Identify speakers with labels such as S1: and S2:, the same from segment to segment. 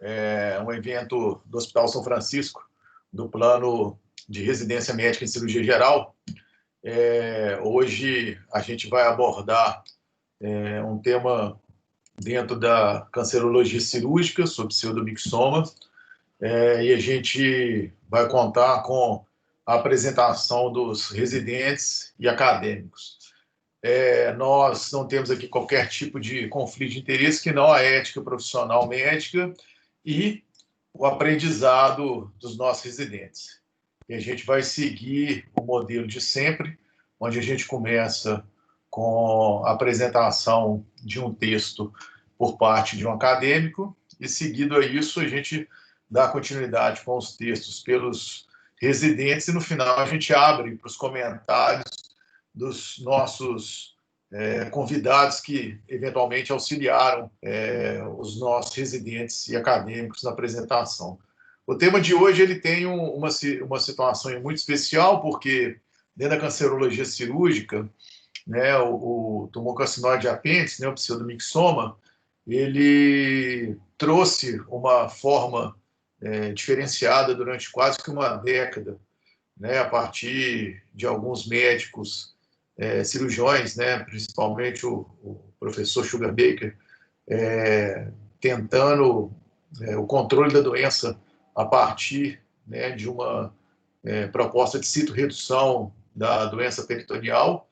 S1: é um evento do Hospital São Francisco, do plano de residência médica em cirurgia geral. Hoje a gente vai abordar um tema dentro da cancerologia cirúrgica, sobre pseudomixoma, e a gente vai contar com a apresentação dos residentes e acadêmicos. Nós não temos aqui qualquer tipo de conflito de interesse, que não a ética profissional médica e o aprendizado dos nossos residentes. E a gente vai seguir o modelo de sempre, onde a gente começa com a apresentação de um texto por parte de um acadêmico, e seguido a isso a gente dá continuidade com os textos pelos residentes, e no final a gente abre para os comentários dos nossos convidados que eventualmente auxiliaram os nossos residentes e acadêmicos na apresentação. O tema de hoje ele tem uma situação muito especial, porque dentro da cancerologia cirúrgica, né, o tumor carcinóide de apêndice, né, o pseudomixoma, ele trouxe uma forma diferenciada durante quase que uma década, né, a partir de alguns médicos cirurgiões, né, principalmente o professor Sugar Baker, tentando o controle da doença a partir, né, de uma proposta de citorredução da doença peritoneal,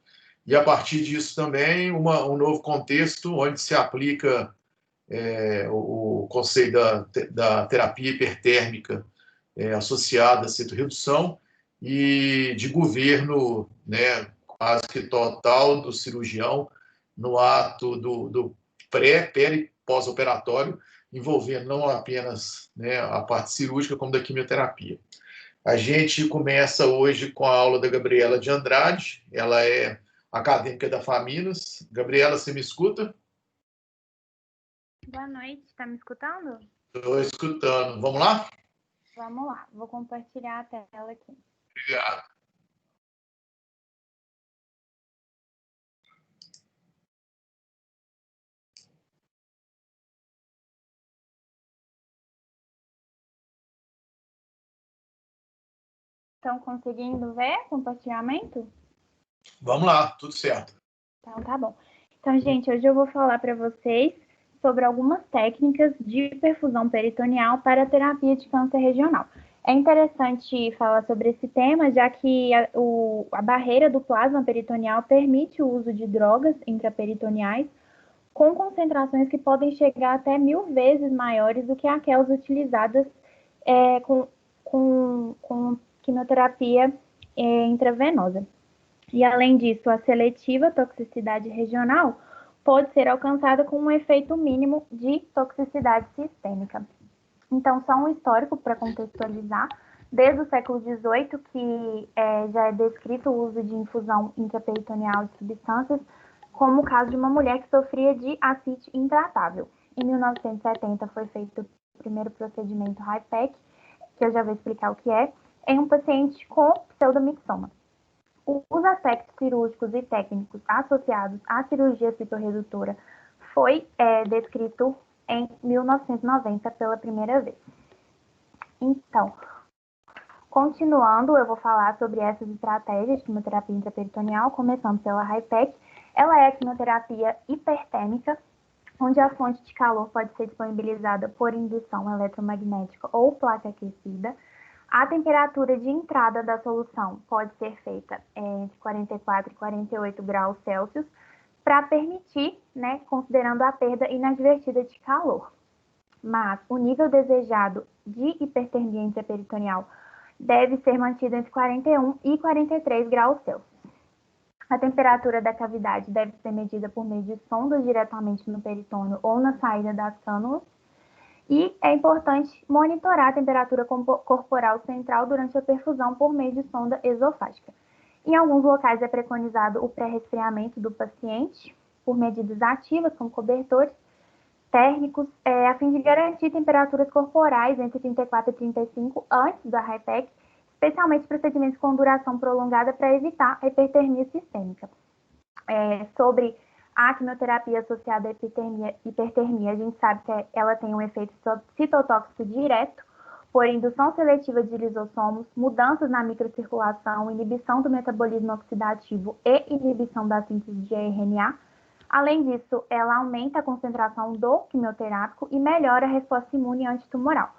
S1: e a partir disso também um novo contexto onde se aplica o conceito da terapia hipertérmica associada à citorredução e de governo, né, quase que total do cirurgião no ato do peri e pós-operatório, envolvendo não apenas, né, a parte cirúrgica, como da quimioterapia. A gente começa hoje com a aula da Gabriela de Andrade, ela é acadêmica da Faminas. Gabriela, você me escuta?
S2: Boa noite, está me escutando?
S1: Estou escutando. Vamos lá?
S2: Vamos lá, vou compartilhar a tela aqui.
S1: Obrigado.
S2: Estão conseguindo ver o compartilhamento?
S1: Vamos lá, tudo certo.
S2: Então, tá bom. Então, gente, hoje eu vou falar para vocês sobre algumas técnicas de perfusão peritoneal para a terapia de câncer regional. É interessante falar sobre esse tema, já que a barreira do plasma peritoneal permite o uso de drogas intraperitoneais com concentrações que podem chegar até 1000 vezes maiores do que aquelas utilizadas com quimioterapia intravenosa. E, além disso, a seletiva toxicidade regional pode ser alcançada com um efeito mínimo de toxicidade sistêmica. Então, só um histórico para contextualizar. Desde o século XVIII, que já é descrito o uso de infusão intraperitoneal de substâncias, como o caso de uma mulher que sofria de ascite intratável. Em 1970 foi feito o primeiro procedimento HIPEC, que eu já vou explicar o que é, em um paciente com pseudomixoma. Os aspectos cirúrgicos e técnicos associados à cirurgia citorredutora foi descrito em 1990 pela primeira vez. Então, continuando, eu vou falar sobre essas estratégias de quimioterapia intraperitoneal, começando pela HIPEC. Ela é a quimioterapia hipertérmica, onde a fonte de calor pode ser disponibilizada por indução eletromagnética ou placa aquecida. A temperatura de entrada da solução pode ser feita entre 44 e 48 graus Celsius para permitir, né, considerando a perda inadvertida de calor. Mas o nível desejado de hipertermia intraperitoneal deve ser mantido entre 41 e 43 graus Celsius. A temperatura da cavidade deve ser medida por meio de sondas diretamente no peritônio ou na saída das cânulas. E é importante monitorar a temperatura corporal central durante a perfusão por meio de sonda esofágica. Em alguns locais é preconizado o pré-resfriamento do paciente por medidas ativas, como cobertores térmicos, a fim de garantir temperaturas corporais entre 34 e 35 antes da HIPEC, especialmente procedimentos com duração prolongada para evitar a hipertermia sistêmica. Sobre A quimioterapia associada à hipertermia, a gente sabe que ela tem um efeito citotóxico direto, por indução seletiva de lisossomos, mudanças na microcirculação, inibição do metabolismo oxidativo e inibição da síntese de RNA. Além disso, ela aumenta a concentração do quimioterápico e melhora a resposta imune antitumoral.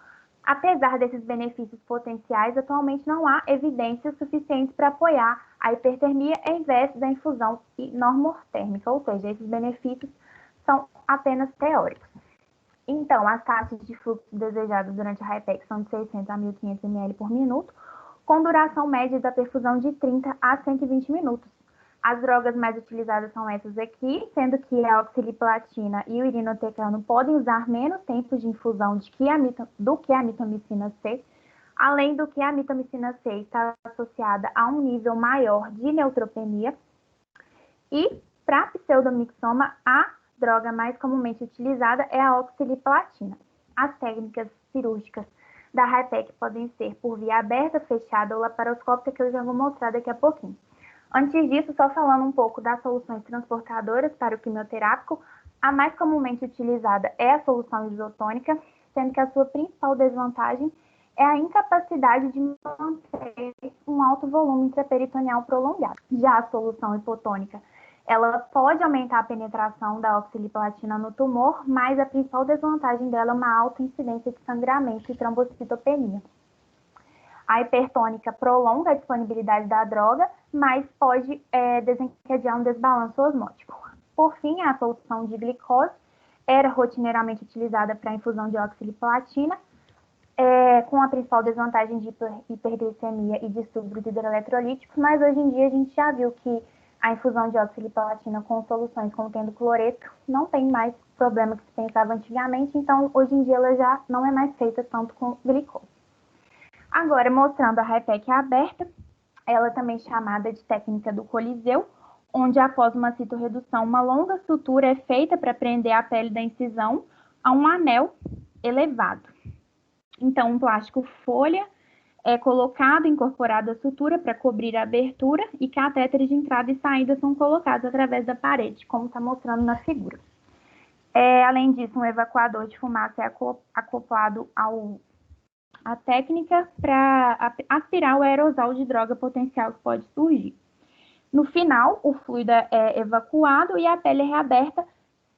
S2: Apesar desses benefícios potenciais, atualmente não há evidências suficientes para apoiar a hipertermia em vez da infusão normotérmica, ou seja, esses benefícios são apenas teóricos. Então, as taxas de fluxo desejadas durante a HIPEC são de 600 a 1.500 ml por minuto, com duração média da perfusão de 30 a 120 minutos. As drogas mais utilizadas são essas aqui, sendo que a oxaliplatina e o irinotecano podem usar menos tempo de infusão do que a mitomicina C, além do que a mitomicina C está associada a um nível maior de neutropenia. E, para pseudomixoma, a droga mais comumente utilizada é a oxaliplatina. As técnicas cirúrgicas da HIPEC podem ser por via aberta, fechada ou laparoscópica, que eu já vou mostrar daqui a pouquinho. Antes disso, só falando um pouco das soluções transportadoras para o quimioterápico, a mais comumente utilizada é a solução isotônica, sendo que a sua principal desvantagem é a incapacidade de manter um alto volume intraperitoneal prolongado. Já a solução hipotônica, ela pode aumentar a penetração da oxaliplatina no tumor, mas a principal desvantagem dela é uma alta incidência de sangramento e trombocitopenia. A hipertônica prolonga a disponibilidade da droga, mas pode desencadear um desbalanço osmótico. Por fim, a solução de glicose era rotineiramente utilizada para a infusão de oxaliplatina, com a principal desvantagem de hiperglicemia e distúrbios hidroeletrolíticos, mas hoje em dia a gente já viu que a infusão de oxaliplatina com soluções contendo cloreto não tem mais problema que se pensava antigamente, então hoje em dia ela já não é mais feita tanto com glicose. Agora, mostrando a HIPEC aberta, ela também chamada de técnica do Coliseu, onde após uma citorredução, uma longa sutura é feita para prender a pele da incisão a um anel elevado. Então, um plástico folha é colocado, incorporado à sutura para cobrir a abertura e catéteres de entrada e saída são colocados através da parede, como está mostrando na figura. Além disso, um evacuador de fumaça é acoplado a técnica para aspirar o aerosol de droga potencial que pode surgir. No final, o fluido é evacuado e a pele é reaberta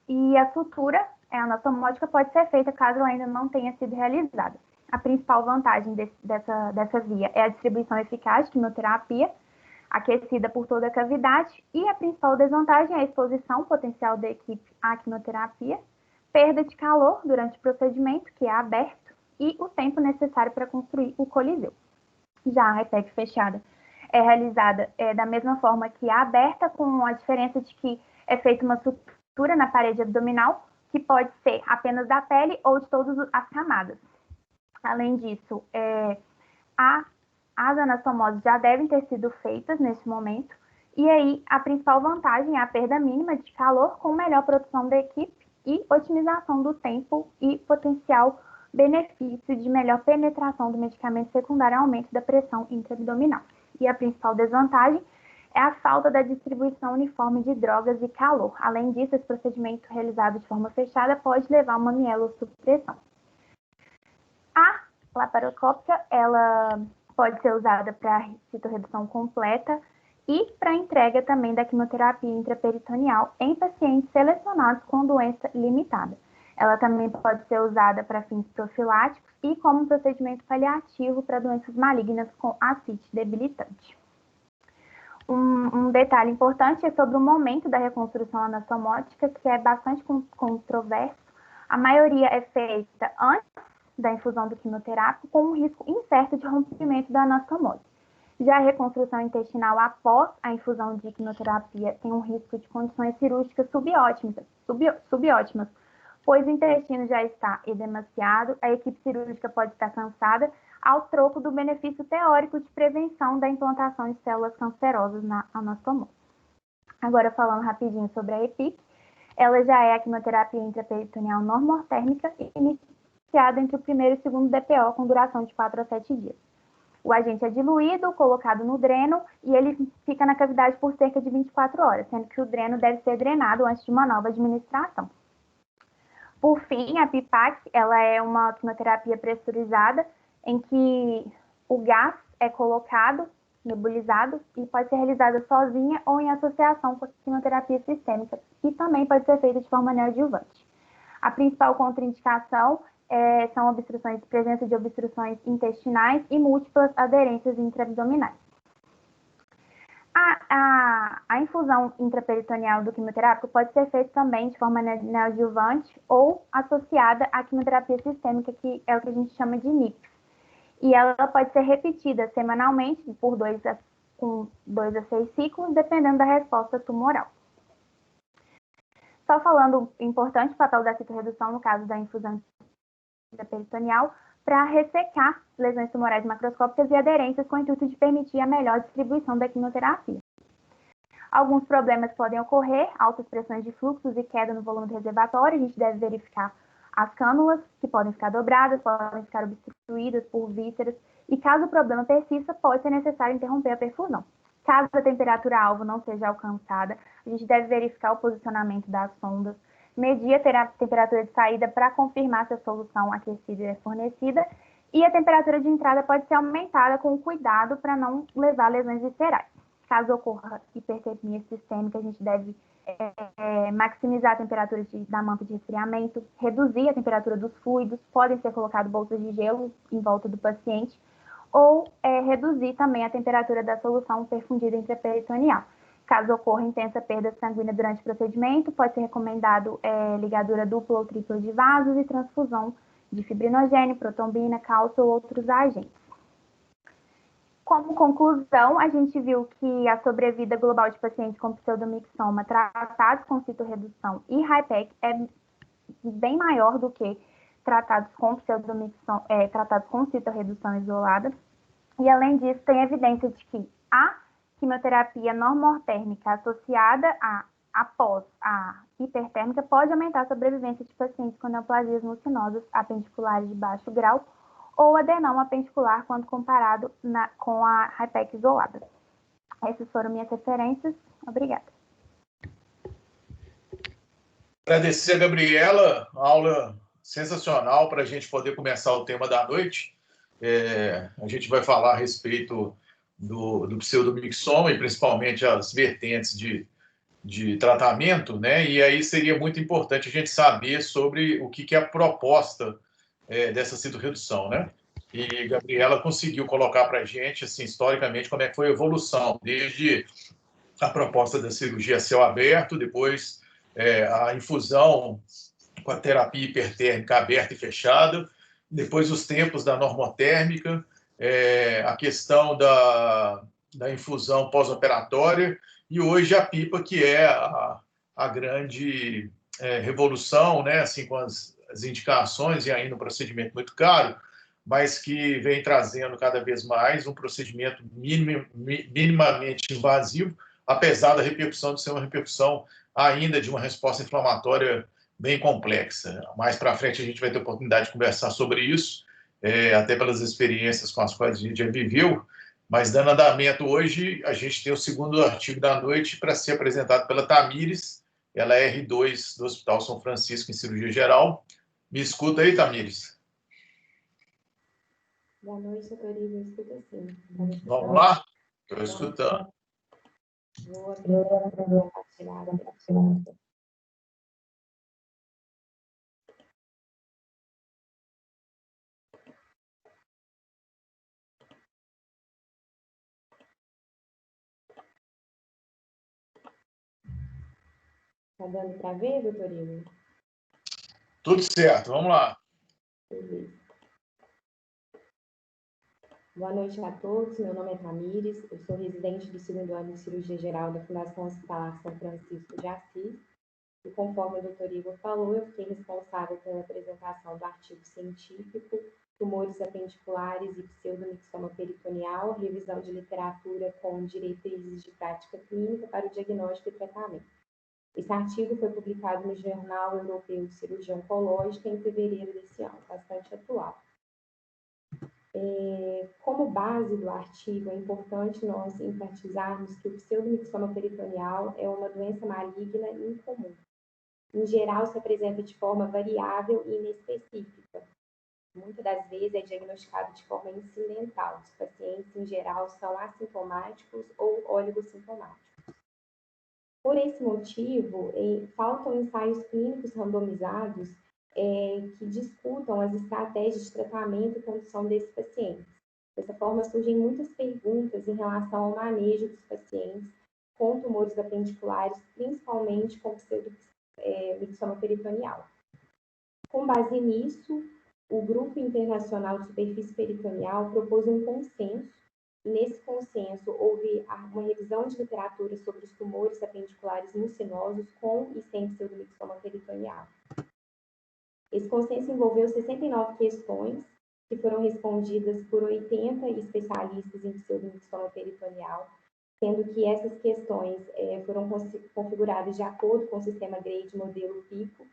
S2: e a sutura anatomótica pode ser feita caso ela ainda não tenha sido realizada. A principal vantagem dessa via é a distribuição eficaz de quimioterapia, aquecida por toda a cavidade, e a principal desvantagem é a exposição potencial da equipe à quimioterapia, perda de calor durante o procedimento, que é aberto, e o tempo necessário para construir o coliseu. Já a HIPEC fechada é realizada da mesma forma que a aberta, com a diferença de que é feita uma sutura na parede abdominal, que pode ser apenas da pele ou de todas as camadas. Além disso, as anastomoses já devem ter sido feitas nesse momento, e aí a principal vantagem é a perda mínima de calor com melhor produção da equipe e otimização do tempo e potencial benefício de melhor penetração do medicamento secundário ao aumento da pressão intraabdominal. E a principal desvantagem é a falta da distribuição uniforme de drogas e calor. Além disso, esse procedimento realizado de forma fechada pode levar a uma mielossupressão. A laparoscópica, ela pode ser usada para citorredução completa e para entrega também da quimioterapia intraperitoneal em pacientes selecionados com doença limitada. Ela também pode ser usada para fins profiláticos e como procedimento paliativo para doenças malignas com ascite debilitante. Um detalhe importante é sobre o momento da reconstrução anastomótica, que é bastante controverso. A maioria é feita antes da infusão do quimioterápico, com um risco incerto de rompimento da anastomose. Já a reconstrução intestinal após a infusão de quimioterapia tem um risco de condições cirúrgicas subótimas, pois o intestino já está edemaciado, a equipe cirúrgica pode estar cansada, ao troco do benefício teórico de prevenção da implantação de células cancerosas na anastomose. Agora, falando rapidinho sobre a EPIC, ela já é a quimioterapia intraperitoneal normotérmica iniciada entre o primeiro e o segundo DPO, com duração de 4 a 7 dias. O agente é diluído, colocado no dreno e ele fica na cavidade por cerca de 24 horas, sendo que o dreno deve ser drenado antes de uma nova administração. Por fim, a PIPAC, ela é uma quimioterapia pressurizada em que o gás é colocado, nebulizado, e pode ser realizada sozinha ou em associação com a quimioterapia sistêmica, que também pode ser feita de forma neoadjuvante. A principal contraindicação são presença de obstruções intestinais e múltiplas aderências intraabdominais. A infusão intraperitoneal do quimioterápico pode ser feita também de forma neoadjuvante ou associada à quimioterapia sistêmica, que é o que a gente chama de NIPS. E ela pode ser repetida semanalmente por 2 a 6 ciclos, dependendo da resposta tumoral. Só falando importante o papel da citorredução no caso da infusão intraperitoneal para ressecar lesões tumorais macroscópicas e aderências com o intuito de permitir a melhor distribuição da quimioterapia. Alguns problemas podem ocorrer, altas pressões de fluxos e queda no volume do reservatório. A gente deve verificar as cânulas, que podem ficar dobradas, podem ficar obstruídas por vísceras, e caso o problema persista, pode ser necessário interromper a perfusão. Caso a temperatura-alvo não seja alcançada, a gente deve verificar o posicionamento das sondas, medir a temperatura de saída para confirmar se a solução aquecida é fornecida, e a temperatura de entrada pode ser aumentada com cuidado para não levar a lesões viscerais. Caso ocorra hipertermia sistêmica, a gente deve maximizar a temperatura da manta de resfriamento, reduzir a temperatura dos fluidos, podem ser colocadas bolsas de gelo em volta do paciente, ou reduzir também a temperatura da solução perfundida intraperitoneal. Caso ocorra intensa perda sanguínea durante o procedimento, pode ser recomendado ligadura dupla ou tripla de vasos e transfusão de fibrinogênio, protombina, cálcio ou outros agentes. Como conclusão, a gente viu que a sobrevida global de pacientes com pseudomixoma tratados com citorredução e HIPEC é bem maior do que tratados com citorredução isolada. E, além disso, tem evidência de que a quimioterapia normotérmica associada após a hipertérmica pode aumentar a sobrevivência de pacientes com neoplasias mucinosas apendiculares de baixo grau ou adenoma apendicular quando comparado com a HIPEC isolada. Essas foram minhas referências. Obrigada.
S1: Agradecer a Gabriela, aula sensacional para a gente poder começar o tema da noite. A gente vai falar a respeito do pseudomixoma e principalmente as vertentes de tratamento, né? E aí seria muito importante a gente saber sobre o que é a proposta dessa citorredução, né? E Gabriela conseguiu colocar para a gente, assim, historicamente, como é que foi a evolução, desde a proposta da cirurgia a céu aberto, depois a infusão com a terapia hipertérmica aberta e fechada, depois os tempos da normotérmica, a questão da infusão pós-operatória, e hoje a PIPA, que é a grande revolução, né, assim, com as indicações e ainda um procedimento muito caro, mas que vem trazendo cada vez mais um procedimento minimamente invasivo, apesar da repercussão de ser uma repercussão ainda de uma resposta inflamatória bem complexa. Mais para frente a gente vai ter oportunidade de conversar sobre isso, até pelas experiências com as quais a gente já viveu, mas dando andamento hoje, a gente tem o segundo artigo da noite para ser apresentado pela Tamires, ela é R2 do Hospital São Francisco em Cirurgia Geral. Me escuta aí, Tamires?
S3: Boa noite, doutor Ivo, escuta sim.
S1: Vamos lá? Estou escutando.
S3: Vou compartilhar. Está dando para ver, doutor Ivo?
S1: Tudo certo, vamos lá.
S3: Beleza. Boa noite a todos, meu nome é Tamires, eu sou residente do segundo ano de Cirurgia Geral da Fundação Hospitalar São Francisco de Assis, e conforme o doutor Igor falou, eu fiquei responsável pela apresentação do artigo científico Tumores apendiculares e pseudomixoma peritoneal, revisão de literatura com diretrizes de prática clínica para o diagnóstico e tratamento. Esse artigo foi publicado no Jornal Europeu de Cirurgia Oncológica em fevereiro desse ano, bastante atual. Como base do artigo, é importante nós enfatizarmos que o pseudomixoma peritoneal é uma doença maligna incomum. Em geral, se apresenta de forma variável e inespecífica. Muitas das vezes é diagnosticado de forma incidental. Os pacientes, em geral, são assintomáticos ou oligossintomáticos. Por esse motivo, faltam ensaios clínicos randomizados que discutam as estratégias de tratamento e condução desses pacientes. Dessa forma, surgem muitas perguntas em relação ao manejo dos pacientes com tumores apendiculares, principalmente com pseudomixoma peritoneal. Com base nisso, o Grupo Internacional de Superfície Peritoneal propôs um consenso, e nesse consenso houve uma revisão de literatura sobre os tumores apendiculares mucinosos com e sem pseudomixoma peritoneal. Esse consenso envolveu 69 questões, que foram respondidas por 80 especialistas em pseudomixoma peritoneal, sendo que essas questões foram configuradas de acordo com o sistema GRADE modelo PICO,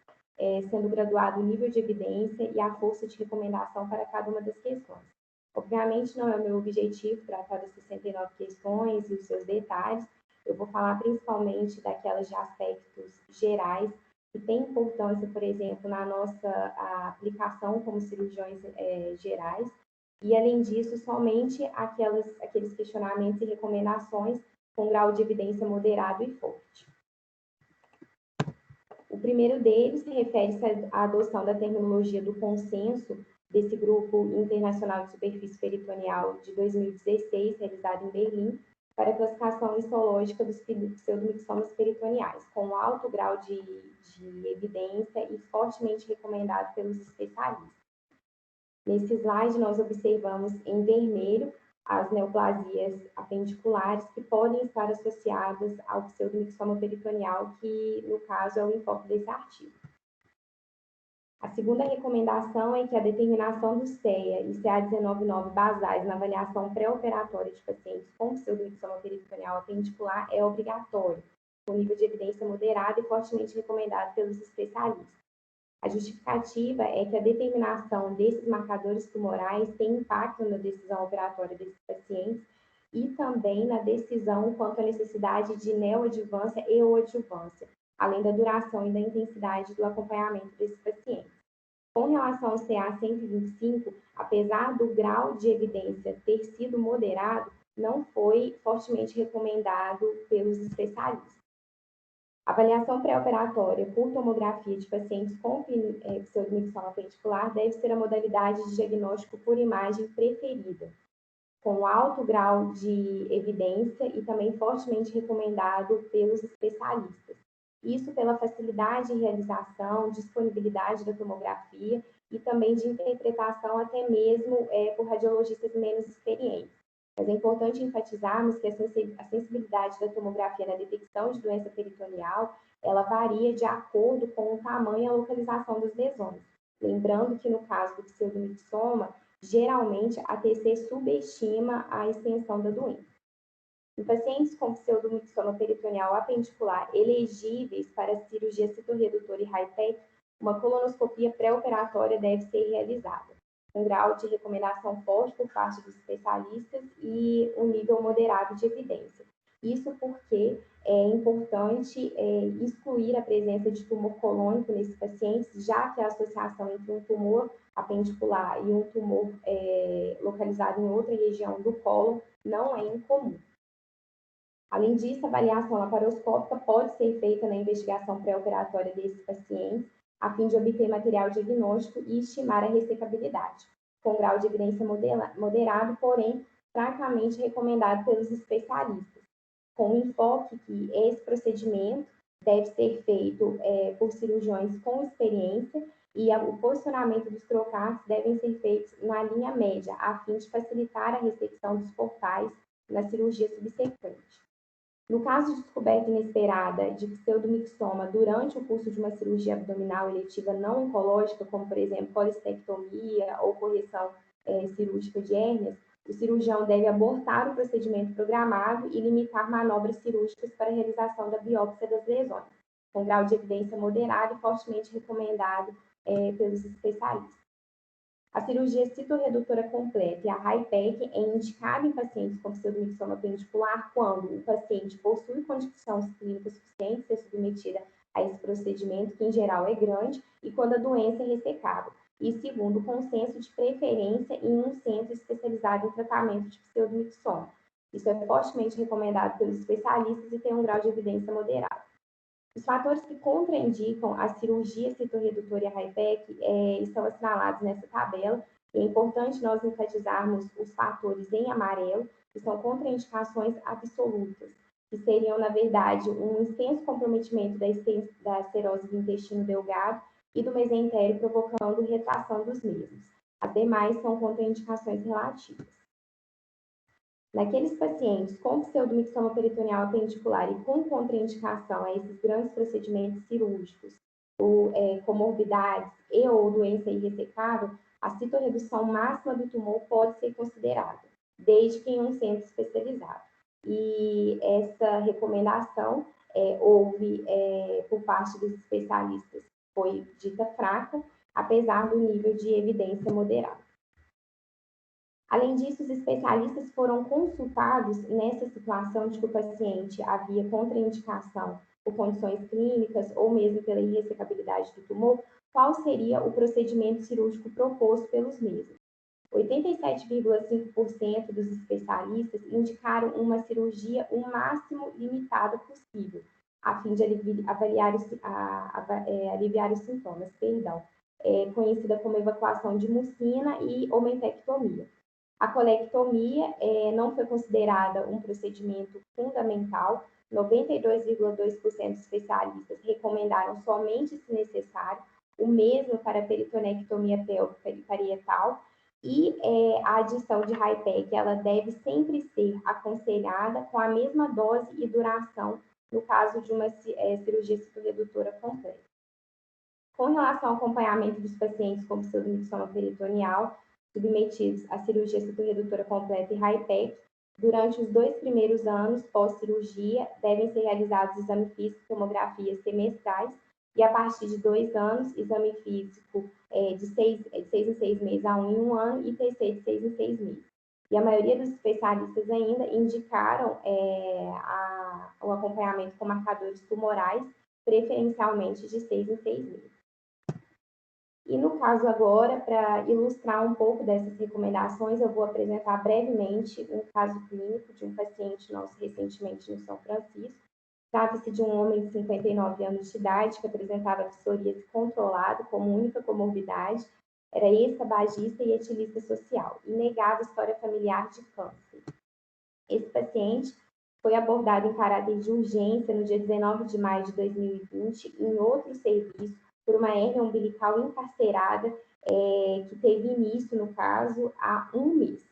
S3: sendo graduado o nível de evidência e a força de recomendação para cada uma das questões. Obviamente, não é o meu objetivo tratar das 69 questões e os seus detalhes, eu vou falar principalmente daquelas de aspectos gerais, que têm importância, por exemplo, na nossa aplicação como cirurgiões gerais, e, além disso, somente aqueles questionamentos e recomendações com grau de evidência moderado e forte. O primeiro deles refere-se à adoção da terminologia do consenso desse Grupo Internacional de Superfície Peritoneal de 2016, realizado em Berlim, para a classificação histológica dos pseudomixomas peritoneais, com alto grau de evidência e fortemente recomendado pelos especialistas. Nesse slide, nós observamos em vermelho as neoplasias apendiculares que podem estar associadas ao pseudomixoma peritoneal, que, no caso, é o enfoque desse artigo. A segunda recomendação é que a determinação do CEA e CA199 basais na avaliação pré-operatória de pacientes com pseudomixoma peritoneal apendicular é obrigatório, com nível de evidência moderado e fortemente recomendado pelos especialistas. A justificativa é que a determinação desses marcadores tumorais tem impacto na decisão operatória desses pacientes e também na decisão quanto à necessidade de neoadjuvância e ou adjuvância, além da duração e da intensidade do acompanhamento desses pacientes. Com relação ao CA125, apesar do grau de evidência ter sido moderado, não foi fortemente recomendado pelos especialistas. A avaliação pré-operatória por tomografia de pacientes com pseudomixoma apendiculaar deve ser a modalidade de diagnóstico por imagem preferida, com alto grau de evidência e também fortemente recomendado pelos especialistas. Isso pela facilidade de realização, disponibilidade da tomografia e também de interpretação até mesmo por radiologistas menos experientes. Mas é importante enfatizarmos que a sensibilidade da tomografia na detecção de doença peritoneal, ela varia de acordo com o tamanho e a localização das lesões. Lembrando que no caso do pseudomixoma, geralmente a TC subestima a extensão da doença. Em pacientes com pseudomixoma peritoneal apendicular elegíveis para cirurgia citorredutora e HIPEC, uma colonoscopia pré-operatória deve ser realizada, com grau de recomendação forte por parte dos especialistas e um nível moderado de evidência. Isso porque é importante excluir a presença de tumor colônico nesses pacientes, já que a associação entre um tumor apendicular e um tumor localizado em outra região do cólon não é incomum. Além disso, a avaliação laparoscópica pode ser feita na investigação pré-operatória desses pacientes, a fim de obter material diagnóstico e estimar a ressecabilidade, com grau de evidência moderado, porém francamente recomendado pelos especialistas, com o enfoque que esse procedimento deve ser feito por cirurgiões com experiência e o posicionamento dos trocars devem ser feitos na linha média, a fim de facilitar a ressecção dos portais na cirurgia subsequente. No caso de descoberta inesperada de pseudomixoma durante o curso de uma cirurgia abdominal eletiva não oncológica, como, por exemplo, colestectomia ou correção cirúrgica de hérnias, o cirurgião deve abortar o procedimento programado e limitar manobras cirúrgicas para a realização da biópsia das lesões, com grau de evidência moderado e fortemente recomendado pelos especialistas. A cirurgia citorredutora completa e a HIPEC é indicada em pacientes com pseudomixoma appendicular quando o paciente possui condições clínicas suficientes a ser submetida a esse procedimento, que em geral é grande, e quando a doença é ressecável. E segundo, consenso de preferência em um centro especializado em tratamento de pseudomixoma. Isso é fortemente recomendado pelos especialistas e tem um grau de evidência moderado. Os fatores que contraindicam a cirurgia citorredutora e a HIPEC estão assinalados nessa tabela. É importante nós enfatizarmos os fatores em amarelo, que são contraindicações absolutas, que seriam, na verdade, um extenso comprometimento da serose do intestino delgado e do mesentério, provocando retração dos mesmos. As demais são contraindicações relativas. Naqueles pacientes com pseudomixoma peritoneal appendicular e com contraindicação a esses grandes procedimentos cirúrgicos, ou comorbidades e ou doença irressecável, a citorredução máxima do tumor pode ser considerada, desde que em um centro especializado. E essa recomendação houve por parte dos especialistas, foi dita fraca, apesar do nível de evidência moderado. Além disso, os especialistas foram consultados nessa situação de que o paciente havia contraindicação por condições clínicas ou mesmo pela irressecabilidade do tumor, qual seria o procedimento cirúrgico proposto pelos mesmos. 87,5% dos especialistas indicaram uma cirurgia o máximo limitada possível, a fim de aliviar os sintomas, conhecida como evacuação de mucina e omentectomia. A colectomia não foi considerada um procedimento fundamental. 92,2% dos especialistas recomendaram somente se necessário, o mesmo para a peritonectomia pélvica e parietal, e a adição de HIPEC, ela deve sempre ser aconselhada com a mesma dose e duração no caso de uma cirurgia citorredutora completa. Com relação ao acompanhamento dos pacientes com pseudomixoma peritoneal, submetidos à cirurgia citorredutora completa e HIPEC, durante os 2 primeiros anos pós-cirurgia, devem ser realizados exame físico e tomografias semestrais, e a partir de 2 anos, exame físico de 6 em 6 meses a 1 em 1 ano, e TC de 6 em 6 meses. E a maioria dos especialistas ainda indicaram o acompanhamento com marcadores tumorais, preferencialmente de 6 em 6 meses. E no caso agora, para ilustrar um pouco dessas recomendações, eu vou apresentar brevemente um caso clínico de um paciente nosso recentemente no São Francisco. Trata-se de um homem de 59 anos de idade que apresentava psoríase controlada como única comorbidade, era ex-tabagista e etilista social e negava história familiar de câncer. Esse paciente foi abordado em caráter de urgência no dia 19 de maio de 2020 em outro serviço, por uma hérnia umbilical encarcerada, que teve início, no caso, há 1 mês.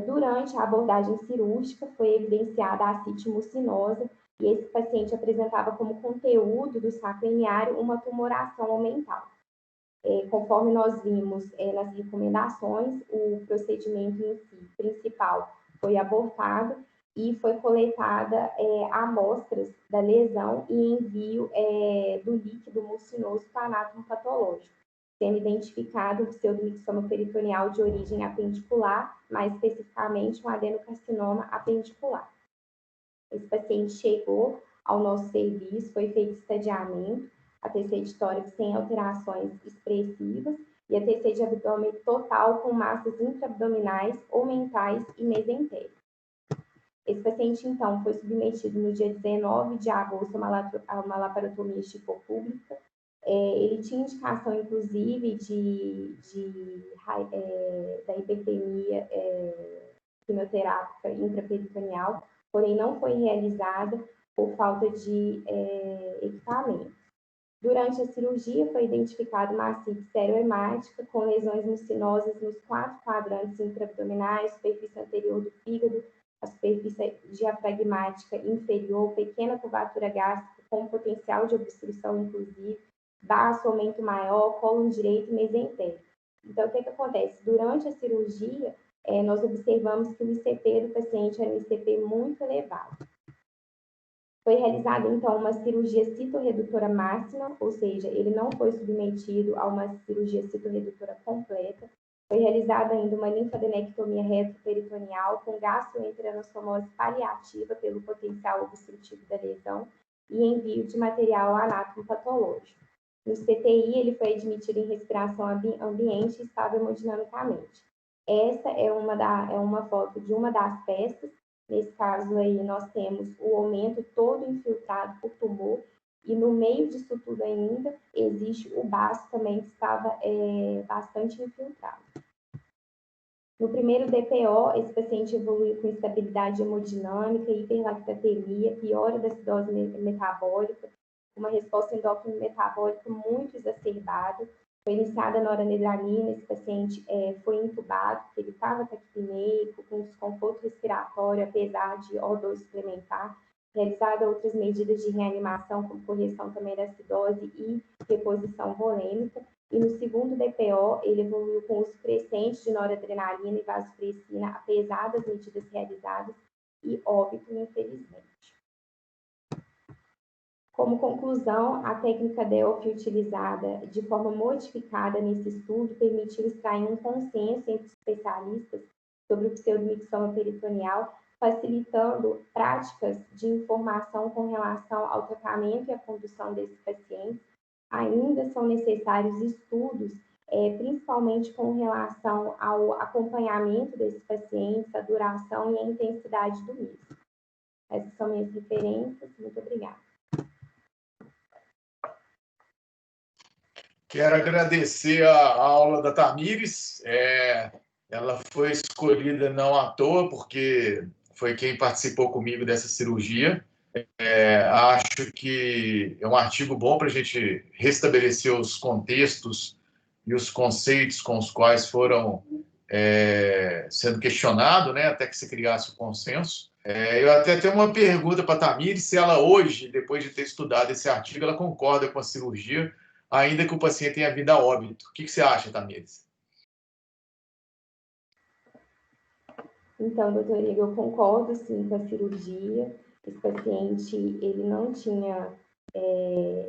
S3: Durante a abordagem cirúrgica, foi evidenciada a ascite mucinosa, e esse paciente apresentava como conteúdo do saco herniário uma tumoração aumental. Conforme nós vimos nas recomendações, o procedimento em si, principal, foi abortado, e foi coletada amostras da lesão e envio do líquido mucinoso para anátomo patológico, sendo identificado o pseudomixoma peritoneal de origem apendicular, mais especificamente um adenocarcinoma apendicular. Esse paciente chegou ao nosso serviço, foi feito estadiamento, a TC de tórax sem alterações expressivas e a TC de abdômen total com massas intraabdominais ou mentais e mesentérico. Esse paciente, então, foi submetido no dia 19 de agosto a uma laparotomia estipopública. Ele tinha indicação, inclusive, da hipertemia quimioterápica intraperitoneal, porém não foi realizada por falta de equipamento. Durante a cirurgia, foi identificada uma ascite serohemática com lesões mucinosas nos 4 quadrantes intraabdominais, superfície anterior do fígado, a superfície diafragmática inferior, pequena curvatura gástrica com potencial de obstrução, inclusive, baço, aumento maior, cólon direito e mesentérico. Então, o que acontece? Durante a cirurgia, nós observamos que o ICP do paciente era um ICP muito elevado. Foi realizada, então, uma cirurgia citorredutora máxima, ou seja, ele não foi submetido a uma cirurgia citorredutora completa. Foi realizada ainda uma linfadenectomia retroperitoneal com gastroenterostomose paliativa pelo potencial obstrutivo da lesão e envio de material anatomopatológico. No CTI, ele foi admitido em respiração ambiente e estava hemodinamicamente. Essa é uma foto de uma das peças. Nesse caso aí, nós temos o aumento todo infiltrado por tumor, e no meio disso tudo ainda, existe o baço também que estava bastante infiltrado. No primeiro DPO, esse paciente evoluiu com instabilidade hemodinâmica, hiperlactatemia, piora da acidose metabólica, uma resposta endócrina metabólica muito exacerbada. Foi iniciada a noradrenalina, esse paciente foi intubado, porque ele estava taquipneico, com desconforto respiratório, apesar de O2 suplementar. Realizada outras medidas de reanimação, como correção também da acidose e reposição volêmica. E no segundo DPO, ele evoluiu com uso crescente de noradrenalina e vasopressina, apesar das medidas realizadas, e óbito, infelizmente. Como conclusão, a técnica DELF utilizada de forma modificada nesse estudo permitiu extrair um consenso entre os especialistas sobre o pseudomixoma peritoneal, facilitando práticas de informação com relação ao tratamento e à condução desses pacientes. Ainda são necessários estudos, principalmente com relação ao acompanhamento desses pacientes, a duração e a intensidade do mesmo. Essas são minhas referências. Muito obrigada.
S1: Quero agradecer a aula da Tamires. Ela foi escolhida não à toa, porque foi quem participou comigo dessa cirurgia. Acho que é um artigo bom para a gente restabelecer os contextos e os conceitos com os quais foram sendo questionados, né, até que se criasse o consenso. Eu até tenho uma pergunta para a Tamires, se ela hoje, depois de ter estudado esse artigo, ela concorda com a cirurgia, ainda que o paciente tenha vindo a óbito. O que você acha, Tamires?
S3: Então, doutor Igor, eu concordo, sim, com a cirurgia. Esse paciente, ele não tinha...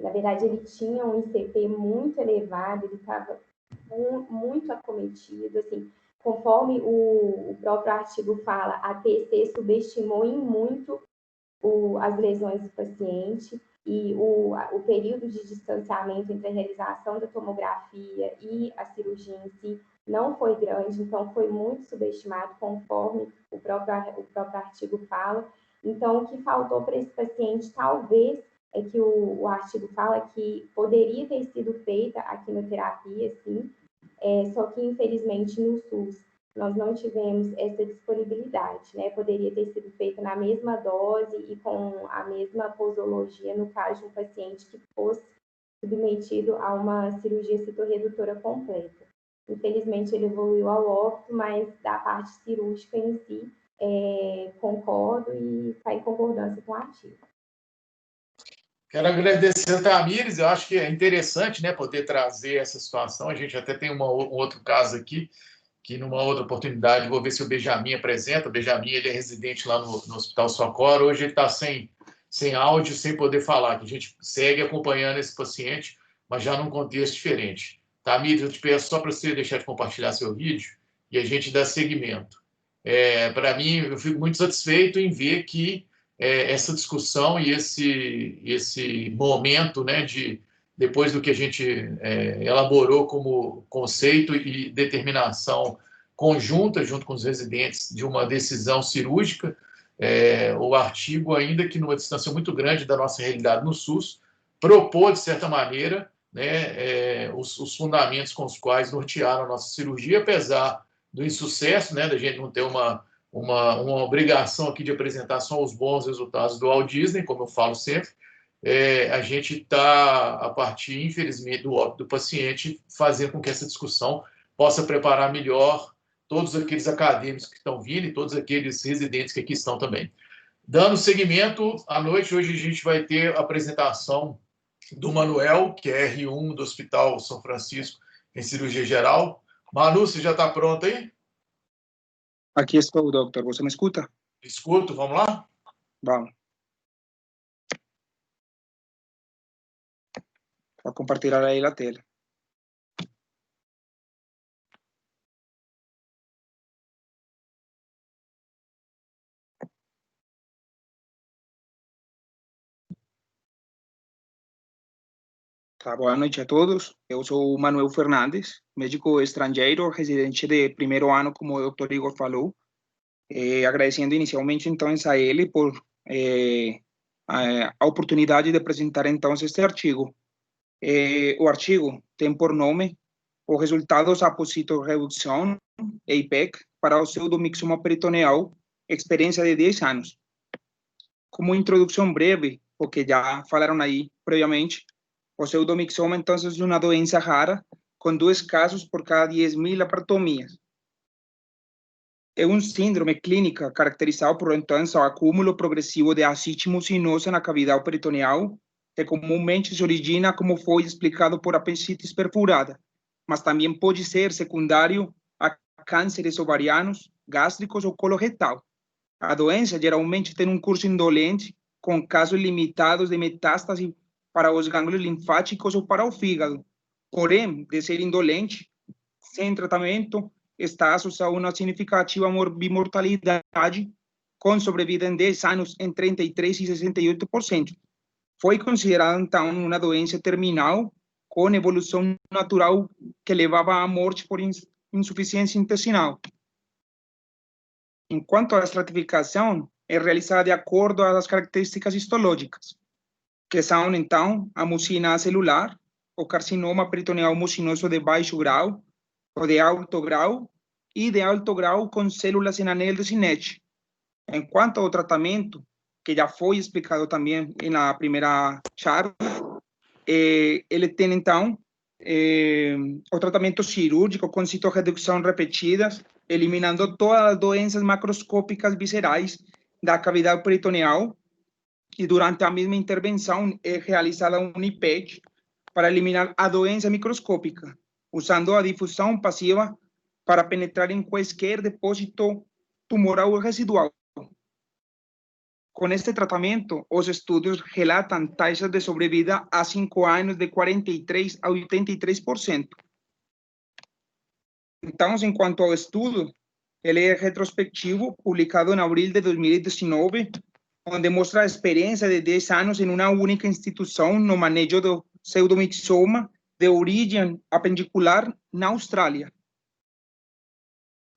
S3: na verdade, ele tinha um ICP muito elevado, ele estava muito acometido, assim, conforme o próprio artigo fala, a TC subestimou em muito as lesões do paciente, e o período de distanciamento entre a realização da tomografia e a cirurgia em si não foi grande, então foi muito subestimado, conforme o próprio artigo fala. Então, o que faltou para esse paciente, talvez, é que o artigo fala que poderia ter sido feita a quimioterapia, sim, só que, infelizmente, no SUS, nós não tivemos essa disponibilidade, né? Poderia ter sido feita na mesma dose e com a mesma posologia, no caso de um paciente que fosse submetido a uma cirurgia citorredutora completa. Infelizmente, ele evoluiu ao óbito, mas da parte cirúrgica em si, concordo e está em concordância com o artigo.
S1: Quero agradecer a Tamires, eu acho que é interessante, né, poder trazer essa situação. A gente até tem um outro caso aqui, que numa outra oportunidade, vou ver se o Benjamin apresenta. O Benjamin, ele é residente lá no Hospital Socorro, hoje ele está sem áudio, sem poder falar, que a gente segue acompanhando esse paciente, mas já num contexto diferente. Tamires, eu te peço só para você deixar de compartilhar seu vídeo e a gente dá seguimento. Para mim, eu fico muito satisfeito em ver que essa discussão e esse momento, né, depois do que a gente elaborou como conceito e determinação conjunta, junto com os residentes, de uma decisão cirúrgica, o artigo, ainda que numa distância muito grande da nossa realidade no SUS, propôs, de certa maneira, né, os fundamentos com os quais nortearam a nossa cirurgia, apesar do insucesso, né, da gente não ter uma obrigação aqui de apresentar só os bons resultados do Walt Disney, como eu falo sempre. A gente está, a partir, infelizmente, do óbito do paciente, fazendo com que essa discussão possa preparar melhor todos aqueles acadêmicos que estão vindo e todos aqueles residentes que aqui estão também. Dando seguimento, à noite, hoje a gente vai ter a apresentação do Manuel, que é R1 do Hospital São Francisco, em cirurgia geral. Manu, você já está pronto aí?
S4: Aqui estou, doutor. Você me escuta?
S1: Escuto, vamos lá?
S4: Vamos. Vou compartilhar aí a tela. Tá, boa noite a todos. Eu sou o Manuel Fernandes, médico estrangeiro, residente de primeiro ano, como o Dr. Igor falou. Agradecendo inicialmente, então, a ele por a oportunidade de apresentar, então, este artigo. O artigo tem por nome os resultados após citorredução, EIPEC, para o pseudomixoma peritoneal, experiência de 10 anos. Como introdução breve, porque já falaram aí previamente, o pseudomixoma, então, é uma doença rara, com 2 casos por cada 10.000 laparotomias. É um síndrome clínica caracterizado por, então, o acúmulo progressivo de ascite mucinosa na cavidade peritoneal, que comumente se origina, como foi explicado, por apendicitis perfurada, mas também pode ser secundário a cânceres ovarianos, gástricos ou coloretal. A doença geralmente tem um curso indolente, com casos limitados de metástase para os gânglios linfáticos ou para o fígado. Porém, de ser indolente, sem tratamento, está associado a uma significativa bimortalidade, com sobrevida em 10 anos em 33% e 68%. Foi considerada, então, uma doença terminal, com evolução natural que levava à morte por insuficiência intestinal. Enquanto a estratificação é realizada de acordo às características histológicas, que são, então, a mucina celular, o carcinoma peritoneal mucinoso de baixo grau, ou de alto grau, e de alto grau com células em anel de Sinet. Enquanto ao tratamento, que já foi explicado também na primeira charla, ele tem, então, o tratamento cirúrgico com citorredução repetidas, eliminando todas as doenças macroscópicas viscerais da cavidade peritoneal, e durante a mesma intervenção é realizada um IPEC para eliminar a doença microscópica, usando a difusão passiva para penetrar em quaisquer depósito tumoral ou residual. Com este tratamento, os estudos relatam taxas de sobrevida a 5 anos de 43% a 83%. Então, enquanto ao estudo, ele é retrospectivo, publicado em abril de 2019, onde mostra a experiência de 10 anos em uma única instituição no manejo do pseudomixoma de origem apendicular na Austrália,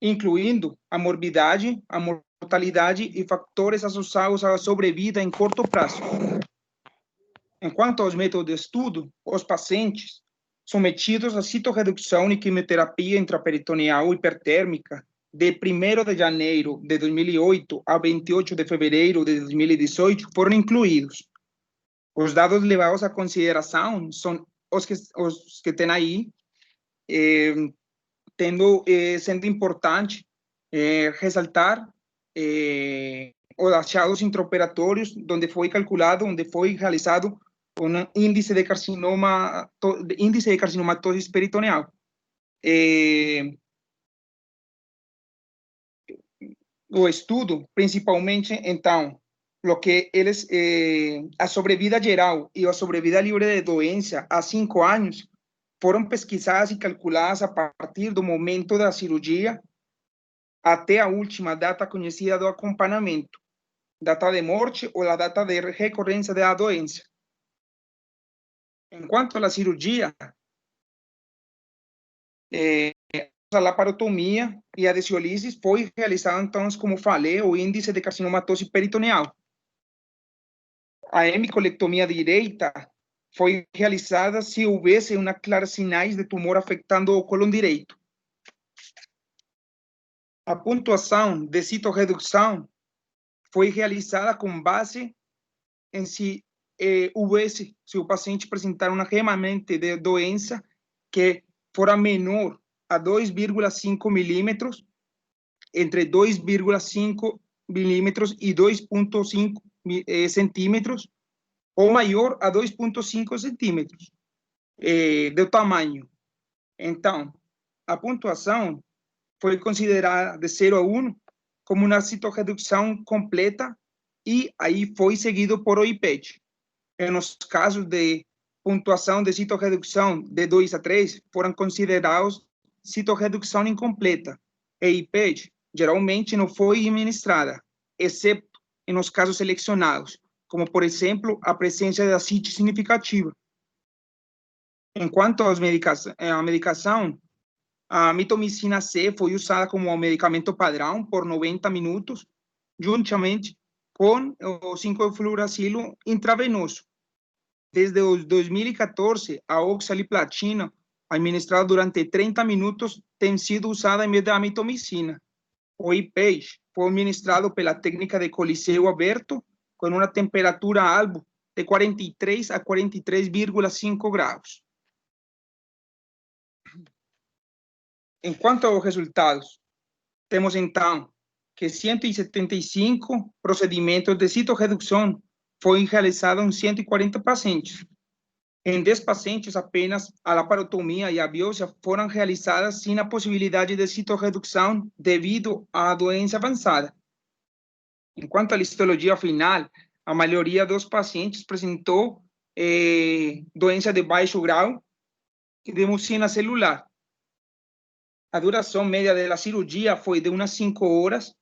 S4: incluindo a morbidade, a mortalidade e fatores associados à sobrevida em curto prazo. Enquanto aos métodos de estudo, os pacientes submetidos a citorredução e quimioterapia intraperitoneal hipertérmica de 1º de janeiro de 2008 a 28 de fevereiro de 2018 foram incluídos. Os dados levados à consideração são os que tem aí, sendo importante ressaltar os achados intraoperatórios, onde foi calculado, onde foi realizado um índice de carcinomatose peritoneal. O estudo, principalmente, então, o que eles, a sobrevida geral e a sobrevida livre de doença a 5 anos foram pesquisadas e calculadas a partir do momento da cirurgia até a última data conhecida do acompanhamento, data de morte ou a data de recorrência da doença. Enquanto a cirurgia, a laparotomia e a desciolise foi realizada, então, como falei, o índice de carcinomatose peritoneal. A hemicolectomia direita foi realizada se houvesse uma clara sinais de tumor afetando o cólon direito. A pontuação de citorredução foi realizada com base em se o paciente apresentar um arremamento de doença que fora menor a 2,5 milímetros, entre 2,5 milímetros e 2,5 centímetros, ou maior a 2,5 centímetros de tamanho. Então, a pontuação foi considerada de 0 a 1 como uma citorredução completa, e aí foi seguido por o IPEC. Nos casos de pontuação de citorredução de 2 a 3 foram considerados citorredução incompleta, e IPEG geralmente não foi administrada, exceto em os casos selecionados, como, por exemplo, a presença de ascite significativa. Enquanto a medicação, a mitomicina C foi usada como medicamento padrão por 90 minutos, juntamente com o 5-fluoracilo intravenoso. Desde 2014, a oxaliplatina, administrada durante 30 minutos, tem sido usada em vez da mitomicina. O IPEG foi administrado pela técnica de coliseu aberto, com uma temperatura alvo de 43 a 43,5 graus. Em quanto aos resultados, temos então que 175 procedimentos de citorredução foram realizados em 140 pacientes. Em 10 pacientes, apenas a laparotomia e a biópsia foram realizadas sem a possibilidade de citorredução devido à doença avançada. Enquanto à histologia final, a maioria dos pacientes apresentou doença de baixo grau de mucina celular. A duração média da cirurgia foi de umas 5 horas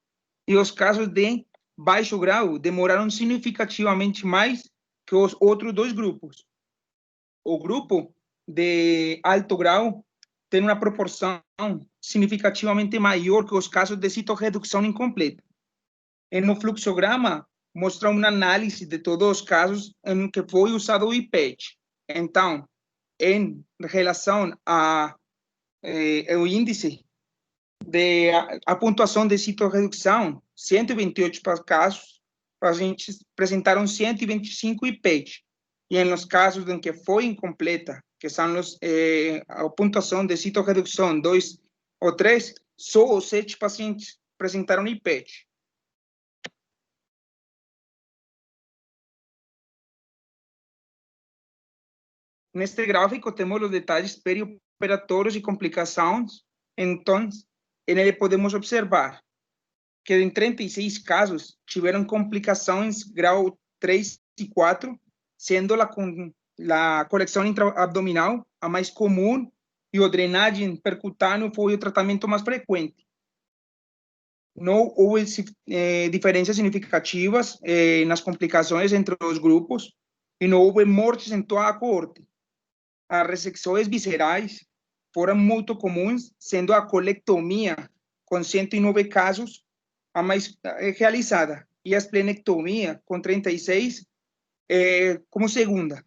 S4: e os casos de baixo grau demoraram significativamente mais que os outros dois grupos. O grupo de alto grau tem uma proporção significativamente maior que os casos de citorredução incompleta. No fluxograma, mostra uma análise de todos os casos em que foi usado o IPEG. Então, em relação ao índice de a pontuação de citorredução, 128 casos, pacientes apresentaram 125 IPEG. E nos casos em que foi incompleta, que são a pontuação de citorredução 2 ou 3, só os 7 pacientes apresentaram IPEG. Neste gráfico temos os detalhes perioperatórios e complicações. Então, nele podemos observar que em 36 casos tiveram complicações grau 3 e 4, sendo a colecção intraabdominal a mais comum e a drenagem percutânea foi o tratamento mais frequente. Não houve diferenças significativas nas complicações entre os grupos e não houve mortes em toda a coorte. As ressecções viscerais foram muito comuns, sendo a colectomia, com 109 casos, a mais realizada, e a esplenectomia, com 36, como segunda.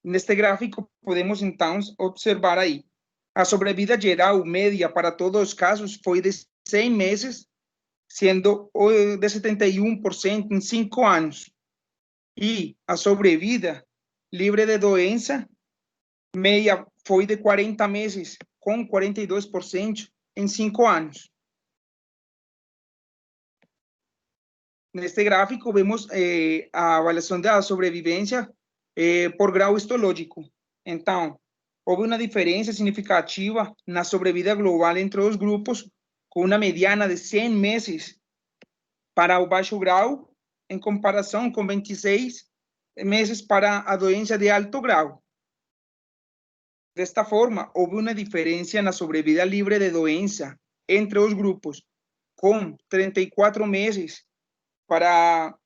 S4: Neste gráfico, podemos, então, observar aí. A sobrevida geral média para todos os casos foi de 100 meses, sendo de 71% em 5 anos. E a sobrevida livre de doença média foi de 40 meses, com 42% em 5 anos. Neste gráfico, vemos a avaliação da sobrevivência por grau histológico. Então, houve uma diferença significativa na sobrevida global entre os grupos, com uma mediana de 100 meses para o baixo grau, em comparação com 26 meses para a doença de alto grau. Desta forma, houve uma diferença na sobrevida livre de doença entre os grupos, com 34 meses para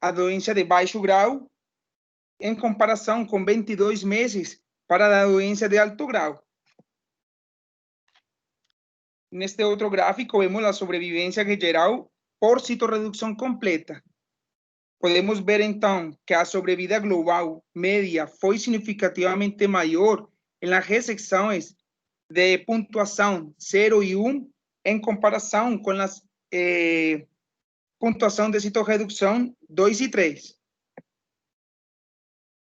S4: a doença de baixo grau, em comparação com 22 meses para a doença de alto grau. Neste outro gráfico, vemos a sobrevivência geral por citorredução completa. Podemos ver, então, que a sobrevida global média foi significativamente maior em las resecções de pontuação 0 e 1, em comparação com as pontuação de citorredução 2 e 3.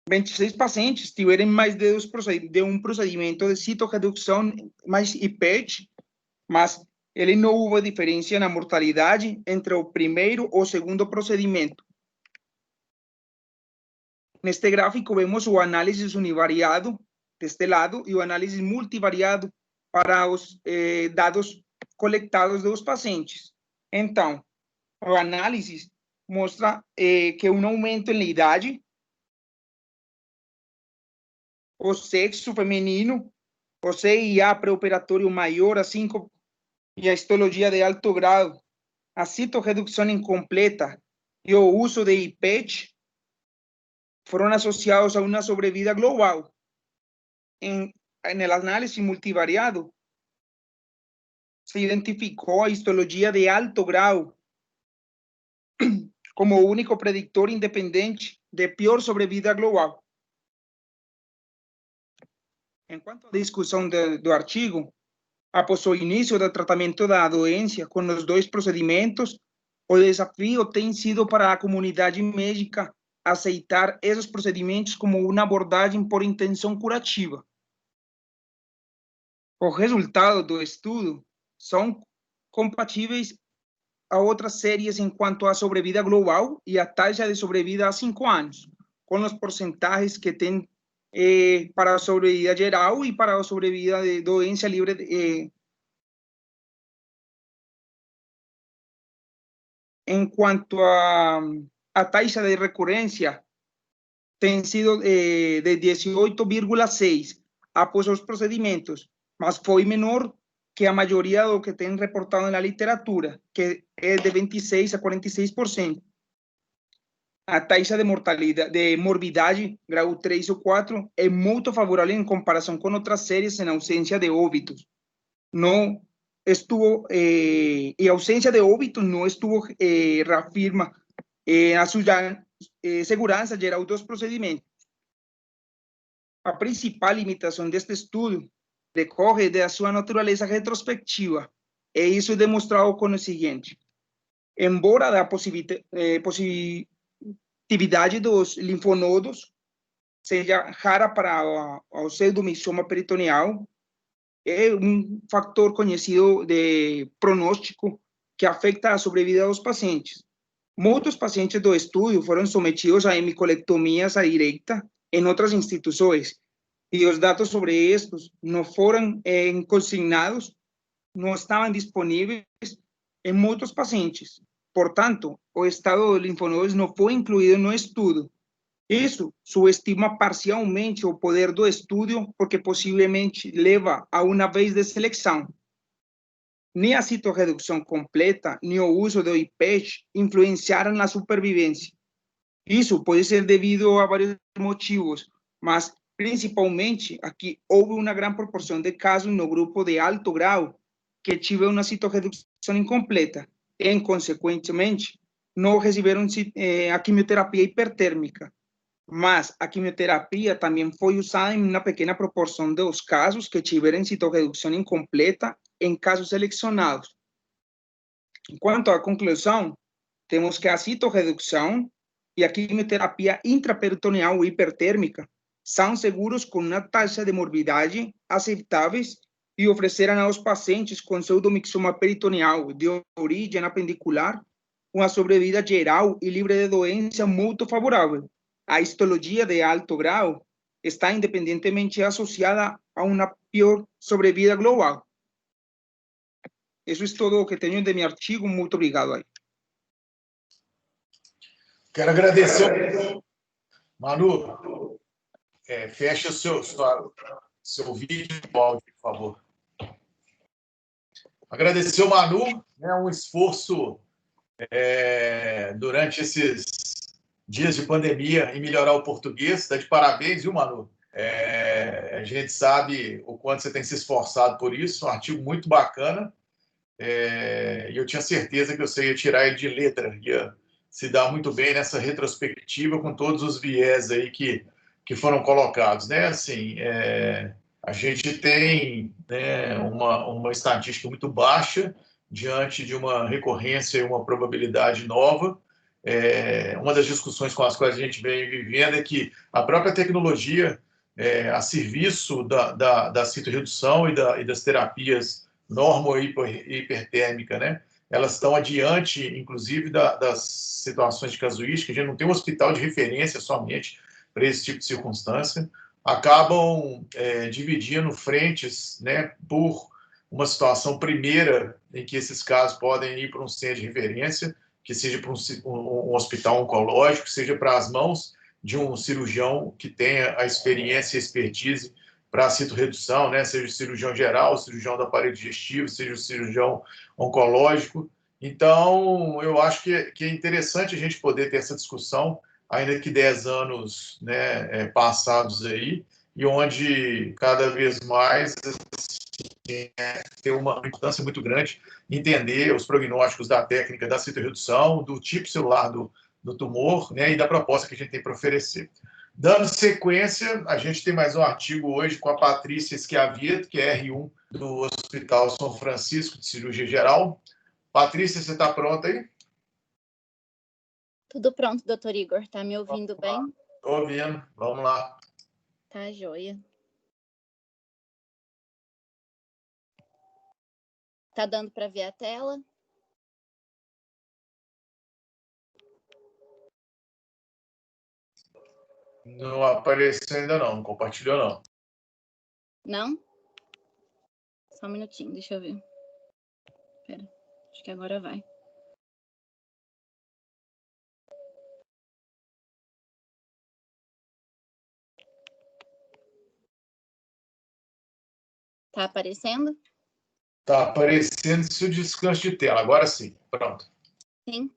S4: 26 pacientes tiveram mais de um procedimento de citorredução mais IPEG, mas ele não houve diferença na mortalidade entre o primeiro ou segundo procedimento. Neste gráfico, vemos o análise univariado deste lado e o análise multivariado para os dados coletados dos pacientes. Então, o análise mostra que um aumento na idade, o sexo feminino, o CIA pré-operatório maior, assim como e a histologia de alto grau, a citorredução incompleta e o uso de IPEC foram associados a uma sobrevida global. En el análisis multivariado, se identificó a histología de alto grado como único predictor independiente de peor sobrevida global. En cuanto a discussão do artigo, após o início do tratamento da doença com os dois procedimentos, o desafio tem sido para a comunidade médica aceitar esses procedimentos como uma abordagem por intenção curativa. Os resultados do estudo são compatíveis a outras séries em quanto à sobrevida global e a taxa de sobrevida a 5 anos, com os porcentagens que tem para a sobrevida geral e para a sobrevida de doença livre. Em quanto a taxa de recorrência, tem sido de 18,6 após os procedimentos, mas foi menor que a maioria do que tem reportado na literatura, que é de 26 a 46%. A taxa de mortalidade, de morbidade, grau 3 ou 4, é muito favorável em comparação com outras séries em ausência de óbitos. Não estuvo, e a ausência de óbitos não estuvo, reafirma a sua segurança geral dos procedimentos. A principal limitação deste estudo decorre da sua natureza retrospectiva, e isso é demonstrado com o seguinte: embora a positividade dos linfonodos seja rara para o pseudomixoma peritoneal, é um fator conhecido de pronóstico que afeta a sobrevida dos pacientes. Muitos pacientes do estudo foram submetidos a hemicolectomias à direita em outras instituições, e os dados sobre estes não foram consignados, não estavam disponíveis em muitos pacientes. Portanto, o estado dos linfonodos não foi incluído no estudo. Isso subestima parcialmente o poder do estudo, porque possivelmente leva a uma vez de seleção. Nem a citorredução completa, nem o uso do IPEC influenciaram na supervivência. Isso pode ser devido a vários motivos, mas principalmente aqui houve uma grande proporção de casos no grupo de alto grau que tiveram uma citorredução incompleta e, consequentemente, não receberam a quimioterapia hipertérmica. Mas a quimioterapia também foi usada em uma pequena proporção dos casos que tiveram citorredução incompleta em casos selecionados. Quanto à conclusão, temos que a citorredução e a quimioterapia intraperitoneal hipertérmica são seguros com uma taxa de morbidade aceitáveis e ofereceram aos pacientes com pseudomixoma peritoneal de origem apendicular uma sobrevida geral e livre de doença muito favorável. A histologia de alto grau está independentemente associada a uma pior sobrevida global. Isso é tudo o que tenho de meu artigo. Muito obrigado aí.
S1: Quero agradecer. Manu, fecha seu vídeo e áudio, por favor. Agradecer o Manu, né, um esforço durante esses dias de pandemia em melhorar o português. Está de parabéns, viu, Manu? A gente sabe o quanto você tem se esforçado por isso, um artigo muito bacana, e eu tinha certeza que você ia tirar ele de letra, ia se dar muito bem nessa retrospectiva com todos os viés aí que foram colocados, né? Assim, a gente tem, né, uma estatística muito baixa diante de uma recorrência e uma probabilidade nova. Uma das discussões com as quais a gente vem vivendo é que a própria tecnologia a serviço da citorredução e das terapias normo- e hipertérmica, né? Elas estão adiante, inclusive, das situações de casuística. A gente não tem um hospital de referência somente para esse tipo de circunstância. Acabam dividindo frentes, né, por uma situação primeira em que esses casos podem ir para um centro de referência, que seja para um hospital oncológico, seja para as mãos de um cirurgião que tenha a experiência e expertise para a citorredução, né? Seja o cirurgião geral, o cirurgião do aparelho digestivo, seja o cirurgião oncológico. Então, eu acho que é interessante a gente poder ter essa discussão, ainda que 10 anos, né, passados aí, e onde cada vez mais tem uma importância muito grande entender os prognósticos da técnica da citorredução, do tipo celular do tumor, né, e da proposta que a gente tem para oferecer. Dando sequência, a gente tem mais um artigo hoje com a Patrícia Schiavieto, que é R1 do Hospital São Francisco de Cirurgia Geral. Patrícia, você está pronta aí?
S5: Tudo pronto, doutor Igor. Tá me ouvindo bem?
S1: Estou ouvindo. Vamos lá.
S5: Tá, joia. Tá dando para ver a tela?
S1: Não apareceu ainda não compartilhou não.
S5: Não? Só um minutinho, deixa eu ver. Espera, acho que agora vai. Tá aparecendo?
S1: Tá aparecendo seu descanso de tela. Agora sim. Pronto.
S5: Sim.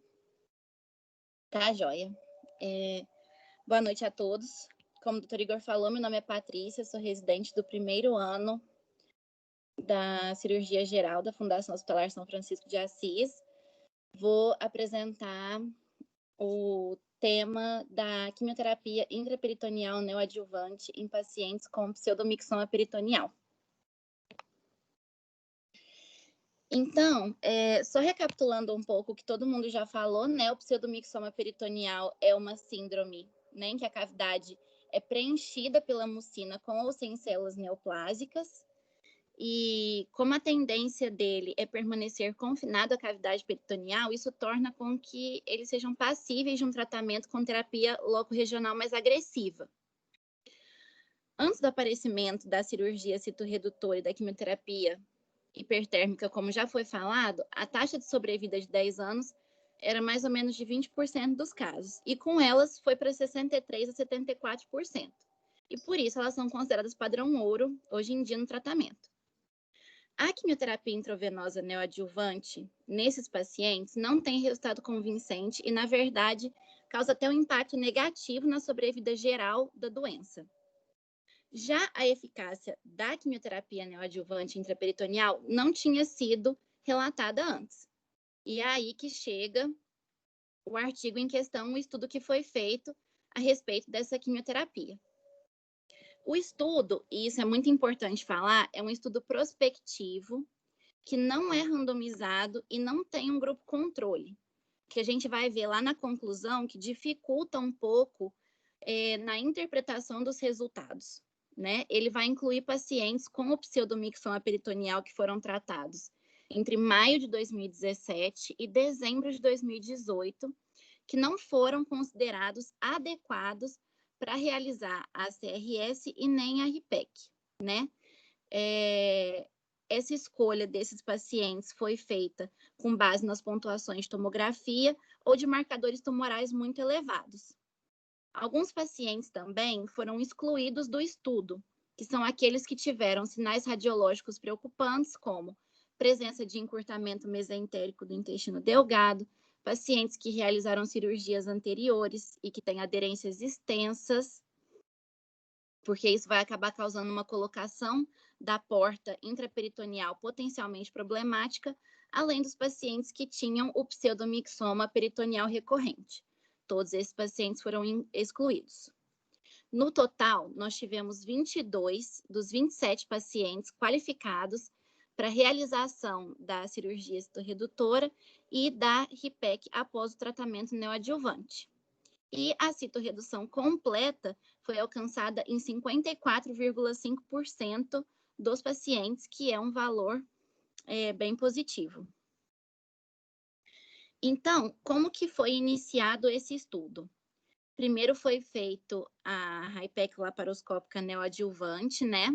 S5: Tá, joia. Boa noite a todos. Como o doutor Igor falou, meu nome é Patrícia, sou residente do primeiro ano da cirurgia geral da Fundação Hospitalar São Francisco de Assis. Vou apresentar o tema da quimioterapia intraperitoneal neoadjuvante em pacientes com pseudomixoma peritoneal. Então, só recapitulando um pouco o que todo mundo já falou, né? O pseudomixoma peritoneal é uma síndrome, né, em que a cavidade é preenchida pela mucina com ou sem células neoplásicas. E como a tendência dele é permanecer confinado à cavidade peritoneal, isso torna com que eles sejam passíveis de um tratamento com terapia loco-regional mais agressiva. Antes do aparecimento da cirurgia citorredutora e da quimioterapia hipertérmica, como já foi falado, a taxa de sobrevida de 10 anos era mais ou menos de 20% dos casos, e com elas foi para 63% a 74%. E por isso elas são consideradas padrão ouro hoje em dia no tratamento. A quimioterapia intravenosa neoadjuvante, nesses pacientes, não tem resultado convincente e, na verdade, causa até um impacto negativo na sobrevida geral da doença. Já a eficácia da quimioterapia neoadjuvante intraperitoneal não tinha sido relatada antes. E é aí que chega o artigo em questão, o estudo que foi feito a respeito dessa quimioterapia. O estudo, e isso é muito importante falar, é um estudo prospectivo, que não é randomizado e não tem um grupo controle, que a gente vai ver lá na conclusão que dificulta um pouco na interpretação dos resultados, né? Ele vai incluir pacientes com o pseudomixoma peritoneal que foram tratados entre maio de 2017 e dezembro de 2018, que não foram considerados adequados para realizar a CRS e nem a RPEC, né? Essa escolha desses pacientes foi feita com base nas pontuações de tomografia ou de marcadores tumorais muito elevados. Alguns pacientes também foram excluídos do estudo, que são aqueles que tiveram sinais radiológicos preocupantes, como presença de encurtamento mesentérico do intestino delgado, pacientes que realizaram cirurgias anteriores e que têm aderências extensas, porque isso vai acabar causando uma colocação da porta intraperitoneal potencialmente problemática, além dos pacientes que tinham o pseudomixoma peritoneal recorrente. Todos esses pacientes foram excluídos. No total, nós tivemos 22 dos 27 pacientes qualificados para realização da cirurgia citorredutora e da RIPEC após o tratamento neoadjuvante. E a citorredução completa foi alcançada em 54,5% dos pacientes, que é um valor bem positivo. Então, como que foi iniciado esse estudo? Primeiro foi feito a RIPEC laparoscópica neoadjuvante, né?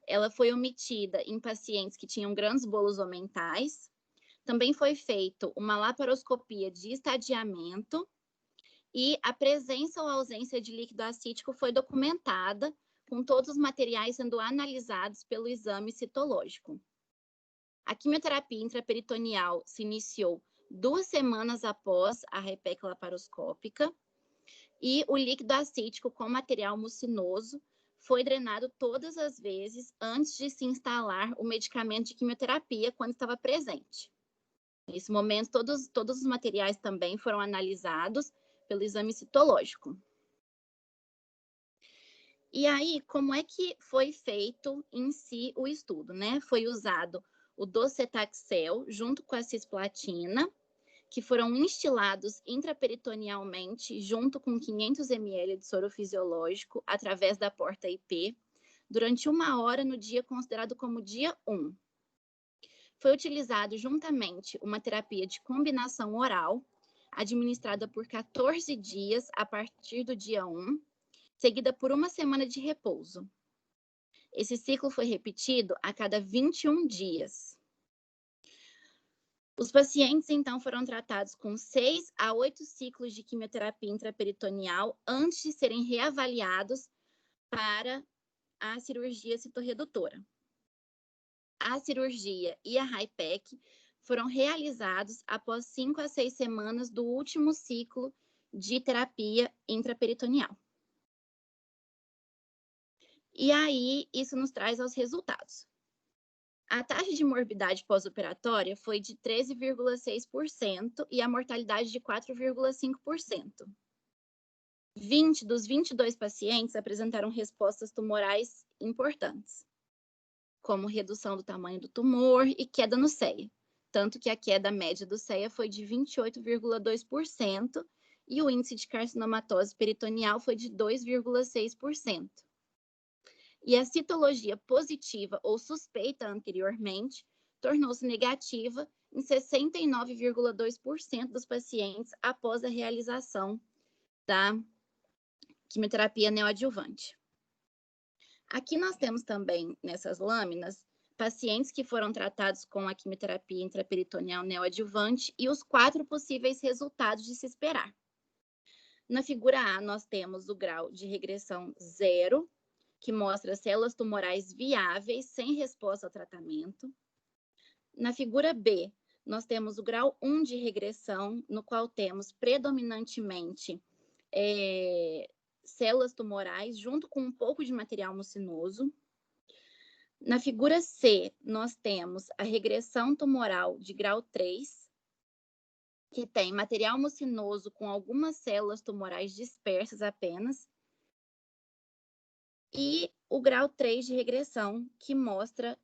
S5: Ela foi omitida em pacientes que tinham grandes bolos omentais. Também foi feito uma laparoscopia de estadiamento e a presença ou ausência de líquido acítico foi documentada, com todos os materiais sendo analisados pelo exame citológico. A quimioterapia intraperitoneal se iniciou 2 semanas após a HIPEC laparoscópica e o líquido acítico com material mucinoso foi drenado todas as vezes antes de se instalar o medicamento de quimioterapia quando estava presente. Nesse momento, todos os materiais também foram analisados pelo exame citológico. E aí, como é que foi feito em si o estudo, né? Foi usado o docetaxel junto com a cisplatina, que foram instilados intraperitonealmente junto com 500 ml de soro fisiológico através da porta IP durante 1 hora no dia considerado como dia 1. Foi utilizado juntamente uma terapia de combinação oral, administrada por 14 dias a partir do dia 1, seguida por 1 semana de repouso. Esse ciclo foi repetido a cada 21 dias. Os pacientes, então, foram tratados com 6 a 8 ciclos de quimioterapia intraperitoneal antes de serem reavaliados para a cirurgia citorredutora. A cirurgia e a HIPEC foram realizados após 5 a 6 semanas do último ciclo de terapia intraperitoneal. E aí, isso nos traz aos resultados. A taxa de morbidade pós-operatória foi de 13,6% e a mortalidade de 4,5%. 20 dos 22 pacientes apresentaram respostas tumorais importantes, como redução do tamanho do tumor e queda no CEA, tanto que a queda média do CEA foi de 28,2% e o índice de carcinomatose peritoneal foi de 2,6%. E a citologia positiva ou suspeita anteriormente tornou-se negativa em 69,2% dos pacientes após a realização da quimioterapia neoadjuvante. Aqui nós temos também, nessas lâminas, pacientes que foram tratados com a quimioterapia intraperitoneal neoadjuvante e os 4 possíveis resultados de se esperar. Na figura A, nós temos o grau de regressão 0, que mostra células tumorais viáveis sem resposta ao tratamento. Na figura B, nós temos o grau 1 de regressão, no qual temos predominantemente células tumorais junto com um pouco de material mucinoso. Na figura C, nós temos a regressão tumoral de grau 3, que tem material mucinoso com algumas células tumorais dispersas apenas. E o grau 3 de regressão, que mostra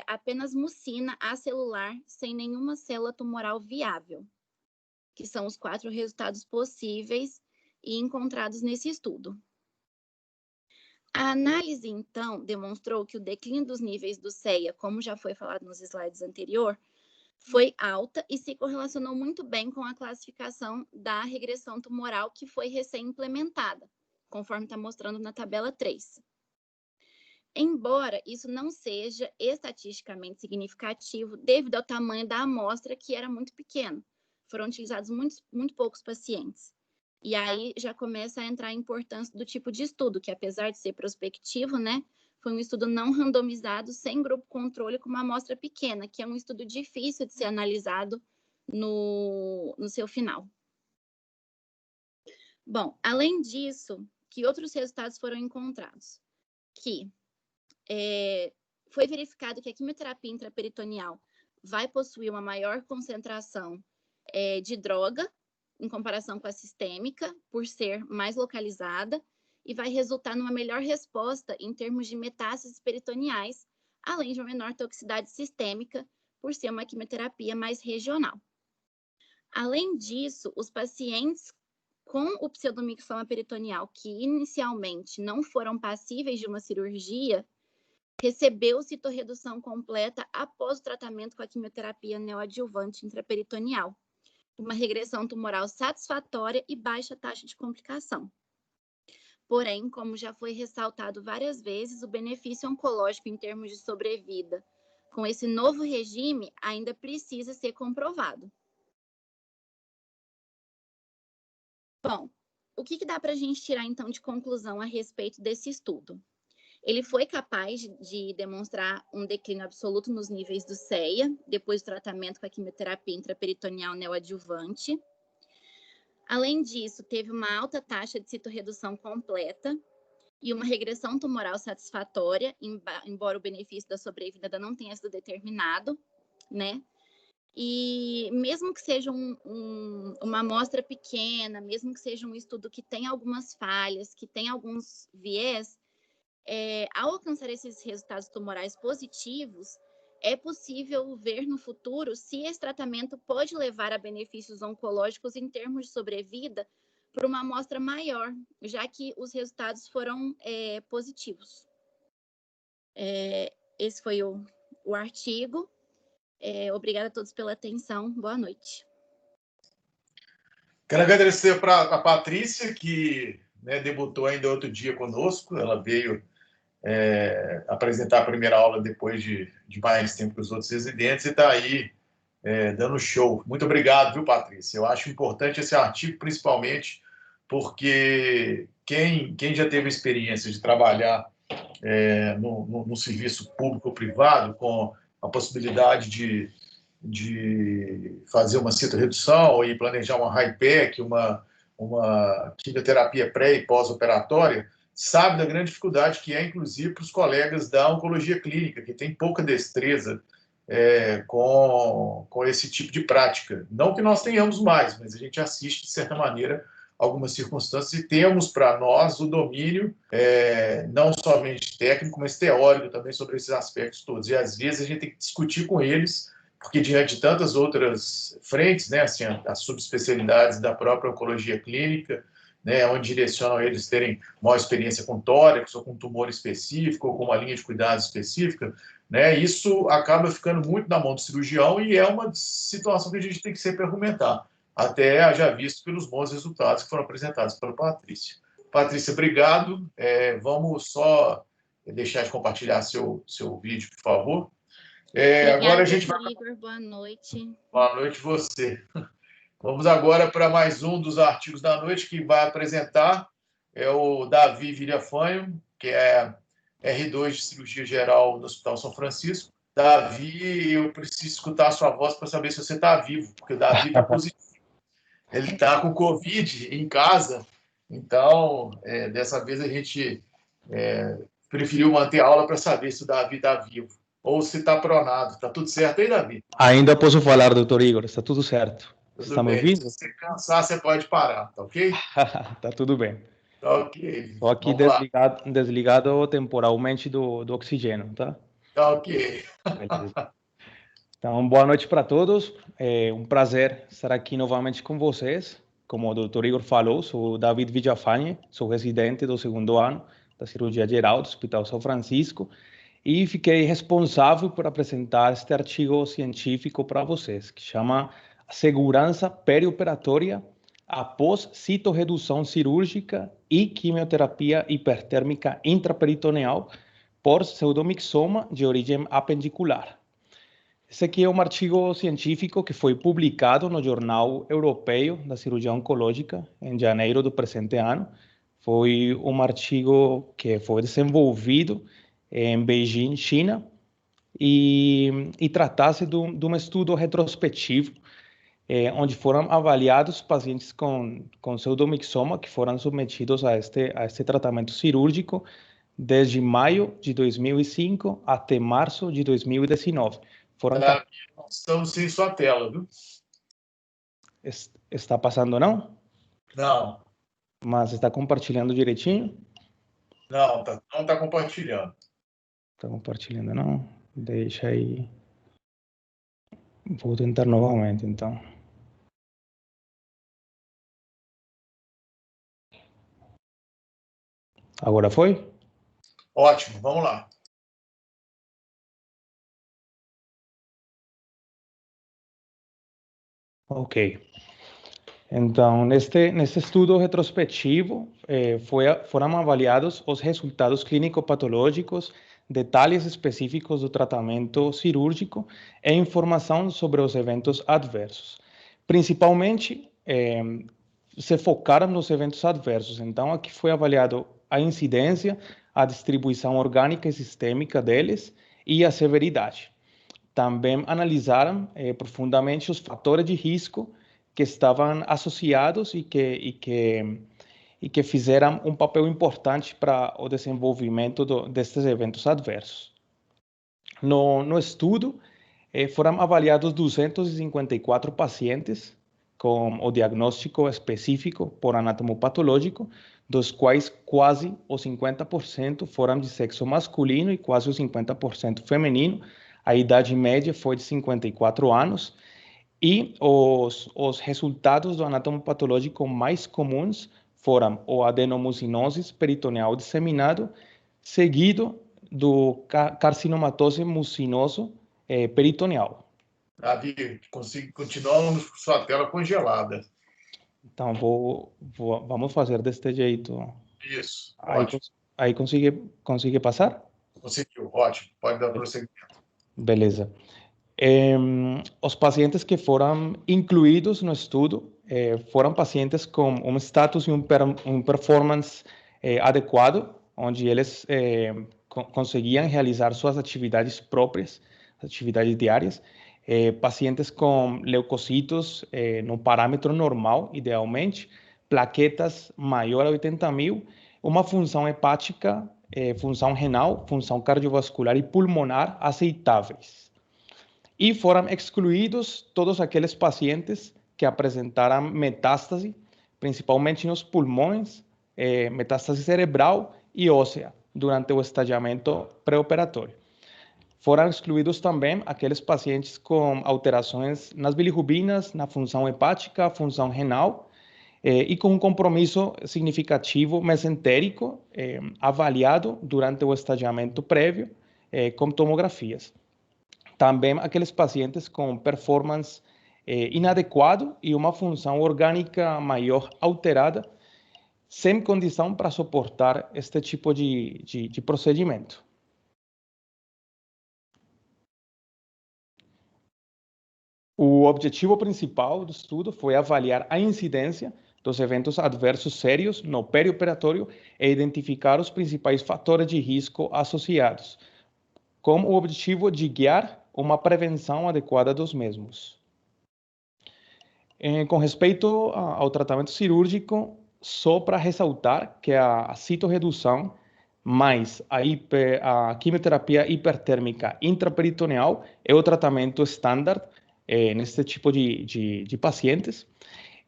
S5: apenas mucina acelular sem nenhuma célula tumoral viável, que são os 4 resultados possíveis e encontrados nesse estudo. A análise, então, demonstrou que o declínio dos níveis do CEA, como já foi falado nos slides anteriores, foi alta e se correlacionou muito bem com a classificação da regressão tumoral que foi recém-implementada, conforme está mostrando na tabela 3. Embora isso não seja estatisticamente significativo devido ao tamanho da amostra, que era muito pequeno. Foram utilizados muito poucos pacientes. E aí já começa a entrar a importância do tipo de estudo, que apesar de ser prospectivo, né, foi um estudo não randomizado, sem grupo controle, com uma amostra pequena, que é um estudo difícil de ser analisado no seu final. Bom, além disso, que outros resultados foram encontrados? Que foi verificado que a quimioterapia intraperitoneal vai possuir uma maior concentração de droga em comparação com a sistêmica, por ser mais localizada, e vai resultar numa melhor resposta em termos de metástases peritoneais, além de uma menor toxicidade sistêmica, por ser uma quimioterapia mais regional. Além disso, os pacientes com o pseudomixoma peritoneal, que inicialmente não foram passíveis de uma cirurgia, recebeu citorredução completa após o tratamento com a quimioterapia neoadjuvante intraperitoneal, uma regressão tumoral satisfatória e baixa taxa de complicação. Porém, como já foi ressaltado várias vezes, o benefício oncológico em termos de sobrevida com esse novo regime ainda precisa ser comprovado. Bom, o que dá para a gente tirar, então, de conclusão a respeito desse estudo? Ele foi capaz de demonstrar um declínio absoluto nos níveis do CEA, depois do tratamento com a quimioterapia intraperitoneal neoadjuvante. Além disso, teve uma alta taxa de citorredução completa e uma regressão tumoral satisfatória, embora o benefício da sobrevida ainda não tenha sido determinado, né? E mesmo que seja uma amostra pequena, mesmo que seja um estudo que tem algumas falhas, que tem alguns viés, ao alcançar esses resultados tumorais positivos, é possível ver no futuro se esse tratamento pode levar a benefícios oncológicos em termos de sobrevida para uma amostra maior, já que os resultados foram positivos. Esse foi o artigo. Obrigada a todos pela atenção. Boa noite.
S1: Quero agradecer para a Patrícia, que debutou ainda outro dia conosco. Ela veio apresentar a primeira aula depois de mais tempo que os outros residentes e está aí dando show. Muito obrigado, viu, Patrícia? Eu acho importante esse artigo, principalmente porque quem já teve experiência de trabalhar no serviço público ou privado, com a possibilidade de fazer uma citorredução e planejar uma HIPEC, uma quimioterapia pré- e pós-operatória, sabe da grande dificuldade que é, inclusive, para os colegas da oncologia clínica, que tem pouca destreza com esse tipo de prática. Não que nós tenhamos mais, mas a gente assiste, de certa maneira, algumas circunstâncias e temos para nós o domínio não somente técnico, mas teórico também sobre esses aspectos todos. E, às vezes, a gente tem que discutir com eles, porque diante de tantas outras frentes, né, assim, as subespecialidades da própria oncologia clínica, né, onde direcionam eles terem maior experiência com tórax, ou com tumor específico, ou com uma linha de cuidados específica, né, isso acaba ficando muito na mão do cirurgião e é uma situação que a gente tem que sempre argumentar, até já visto pelos bons resultados que foram apresentados pela Patrícia. Patrícia, obrigado. Vamos só deixar de compartilhar seu vídeo, por favor. Agora a gente vai...
S5: Igor, boa noite.
S1: Boa noite você. Vamos agora para mais um dos artigos da noite que vai apresentar o Davi Villafañe, que é R2 de cirurgia geral no Hospital São Francisco. Davi, eu preciso escutar a sua voz para saber se você está vivo, porque o Davi está positivo. Ele está com Covid em casa, então dessa vez a gente preferiu manter a aula para saber se o Davi está vivo ou se está pronado. Está tudo certo aí, Davi?
S6: Ainda posso falar, doutor Igor, está tudo certo.
S1: Tudo
S6: está
S1: bem.
S6: Me ouvindo?
S1: Se você cansar, você pode parar, tá ok?
S6: Tá tudo bem.
S1: Tá ok.
S6: Estou aqui desligado temporalmente do oxigênio, tá?
S1: Tá ok.
S6: Beleza. Então, boa noite para todos. É um prazer estar aqui novamente com vocês. Como o doutor Igor falou, sou David Villafañe, sou residente do segundo ano da cirurgia geral do Hospital São Francisco e fiquei responsável por apresentar este artigo científico para vocês, que chama Segurança Perioperatória após citorredução cirúrgica e quimioterapia hipertérmica intraperitoneal por pseudomixoma de origem apendicular. Esse aqui é um artigo científico que foi publicado no Jornal Europeu da Cirurgia Oncológica em janeiro do presente ano. Foi um artigo que foi desenvolvido em Beijing, China, e trata-se de um estudo retrospectivo, onde foram avaliados pacientes com pseudomixoma que foram submetidos a este tratamento cirúrgico desde maio de 2005 até março de 2019.
S1: Estamos sem sua tela, viu?
S6: Está passando, não?
S1: Não.
S6: Mas está compartilhando direitinho?
S1: Não, não está compartilhando.
S6: Está compartilhando, não? Deixa aí. Vou tentar novamente, então. Agora foi?
S1: Ótimo, vamos lá.
S6: Ok. Então, neste estudo retrospectivo, foram avaliados os resultados clínico-patológicos detalhes específicos do tratamento cirúrgico e informação sobre os eventos adversos. Principalmente, se focaram nos eventos adversos. Então, aqui foi avaliado a incidência, a distribuição orgânica e sistêmica deles e a severidade. Também analisaram profundamente os fatores de risco que estavam associados e que fizeram um papel importante para o desenvolvimento destes eventos adversos. No estudo, foram avaliados 254 pacientes com o diagnóstico específico por anatomopatológico, dos quais quase os 50% foram de sexo masculino e quase os 50% feminino. A idade média foi de 54 anos. E os resultados do anatomopatológico mais comuns foram o adenomocinosis peritoneal disseminado, seguido do carcinomatose mucinoso peritoneal.
S1: Davi, continuamos com sua tela congelada.
S6: Então, vamos fazer deste jeito.
S1: Isso,
S6: aí consegui passar?
S1: Conseguiu, ótimo. Pode dar prosseguimento.
S6: Beleza. Os pacientes que foram incluídos no estudo foram pacientes com um status e um performance adequado, onde eles conseguiam realizar suas atividades próprias, atividades diárias. Pacientes com leucocitos no parâmetro normal, idealmente, plaquetas maior a 80.000, uma função hepática, função renal, função cardiovascular e pulmonar aceitáveis. E foram excluídos todos aqueles pacientes que apresentaram metástase, principalmente nos pulmões, metástase cerebral e óssea, durante o estadiamento pré-operatório. Foram excluídos também aqueles pacientes com alterações nas bilirrubinas, na função hepática, função renal, e com um compromisso significativo mesentérico avaliado durante o estadiamento prévio com tomografias. Também aqueles pacientes com performance inadequado e uma função orgânica maior alterada, sem condição para suportar este tipo de procedimento. O objetivo principal do estudo foi avaliar a incidência dos eventos adversos sérios no perioperatório e identificar os principais fatores de risco associados, com o objetivo de guiar uma prevenção adequada dos mesmos. Com respeito ao tratamento cirúrgico, só para ressaltar que a citorredução mais a quimioterapia hipertérmica intraperitoneal é o tratamento estándar neste tipo de pacientes.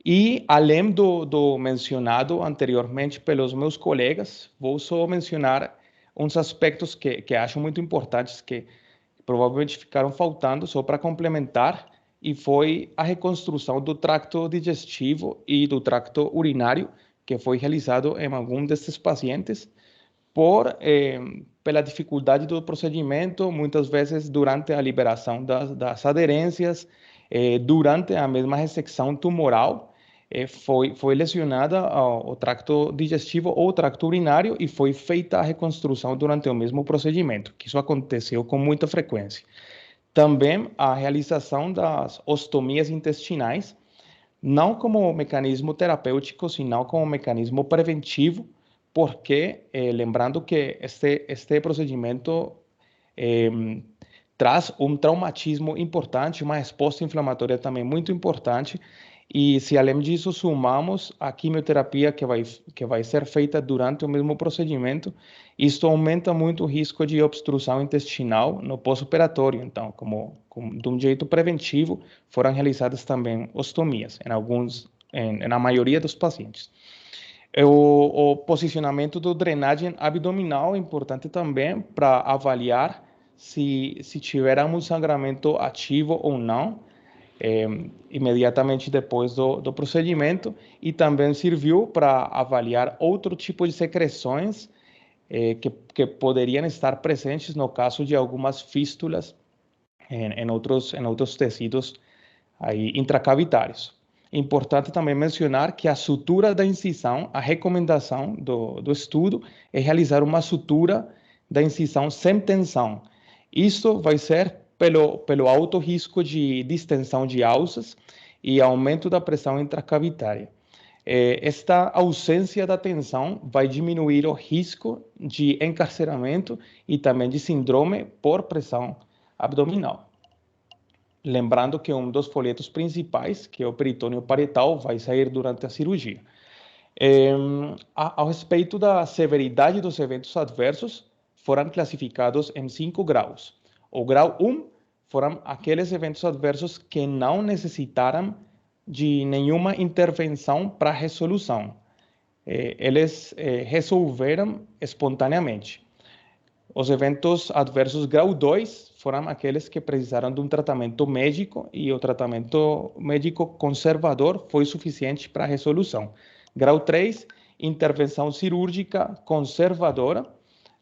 S6: E, além do mencionado anteriormente pelos meus colegas, vou só mencionar uns aspectos que acho muito importantes, que provavelmente ficaram faltando, só para complementar, e foi a reconstrução do tracto digestivo e do tracto urinário, que foi realizado em algum desses pacientes, pela dificuldade do procedimento, muitas vezes durante a liberação das aderências, durante a mesma ressecção tumoral, foi lesionada o tracto digestivo ou o tracto urinário e foi feita a reconstrução durante o mesmo procedimento, que isso aconteceu com muita frequência. Também a realização das ostomias intestinais, não como mecanismo terapêutico, senão como mecanismo preventivo, porque, lembrando que este procedimento traz um traumatismo importante, uma resposta inflamatória também muito importante, e se além disso somamos a quimioterapia que vai ser feita durante o mesmo procedimento, isso aumenta muito o risco de obstrução intestinal no pós-operatório. Então, de um jeito preventivo, foram realizadas também ostomias na maioria dos pacientes. O posicionamento do drenagem abdominal é importante também para avaliar se tivermos sangramento ativo ou não, imediatamente depois do procedimento, e também serviu para avaliar outro tipo de secreções que poderiam estar presentes no caso de algumas fístulas em outros tecidos aí, intracavitários. É importante também mencionar que a sutura da incisão, a recomendação do estudo é realizar uma sutura da incisão sem tensão. Isso vai ser pelo alto risco de distensão de alças e aumento da pressão intracavitária. Esta ausência da tensão vai diminuir o risco de encarceramento e também de síndrome por pressão abdominal. Lembrando que um dos folhetos principais, que é o peritônio parietal, vai sair durante a cirurgia. A respeito da severidade dos eventos adversos, foram classificados em 5 graus. O grau 1 foram aqueles eventos adversos que não necessitaram de nenhuma intervenção para resolução. Eles resolveram espontaneamente. Os eventos adversos grau 2 foram aqueles que precisaram de um tratamento médico e o tratamento médico conservador foi suficiente para a resolução. Grau 3, intervenção cirúrgica conservadora.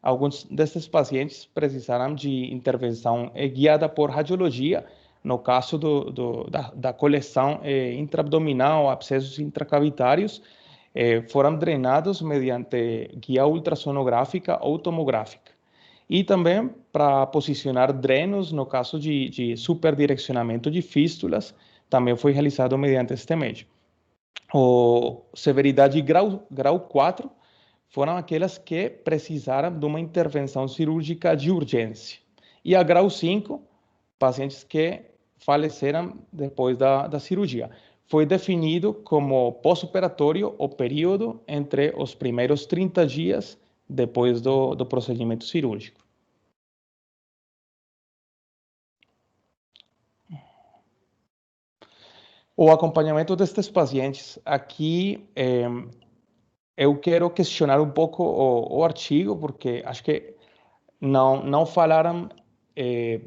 S6: Alguns desses pacientes precisaram de intervenção guiada por radiologia, no caso da coleção intraabdominal, abscessos intracavitários, foram drenados mediante guia ultrassonográfica ou tomográfica. E também para posicionar drenos, no caso de superdirecionamento de fístulas, também foi realizado mediante este médio. Severidade grau 4 foram aquelas que precisaram de uma intervenção cirúrgica de urgência. E a grau 5, pacientes que faleceram depois da cirurgia. Foi definido como pós-operatório o período entre os primeiros 30 dias depois do procedimento cirúrgico. O acompanhamento destes pacientes, aqui eu quero questionar um pouco o artigo, porque acho que não falaram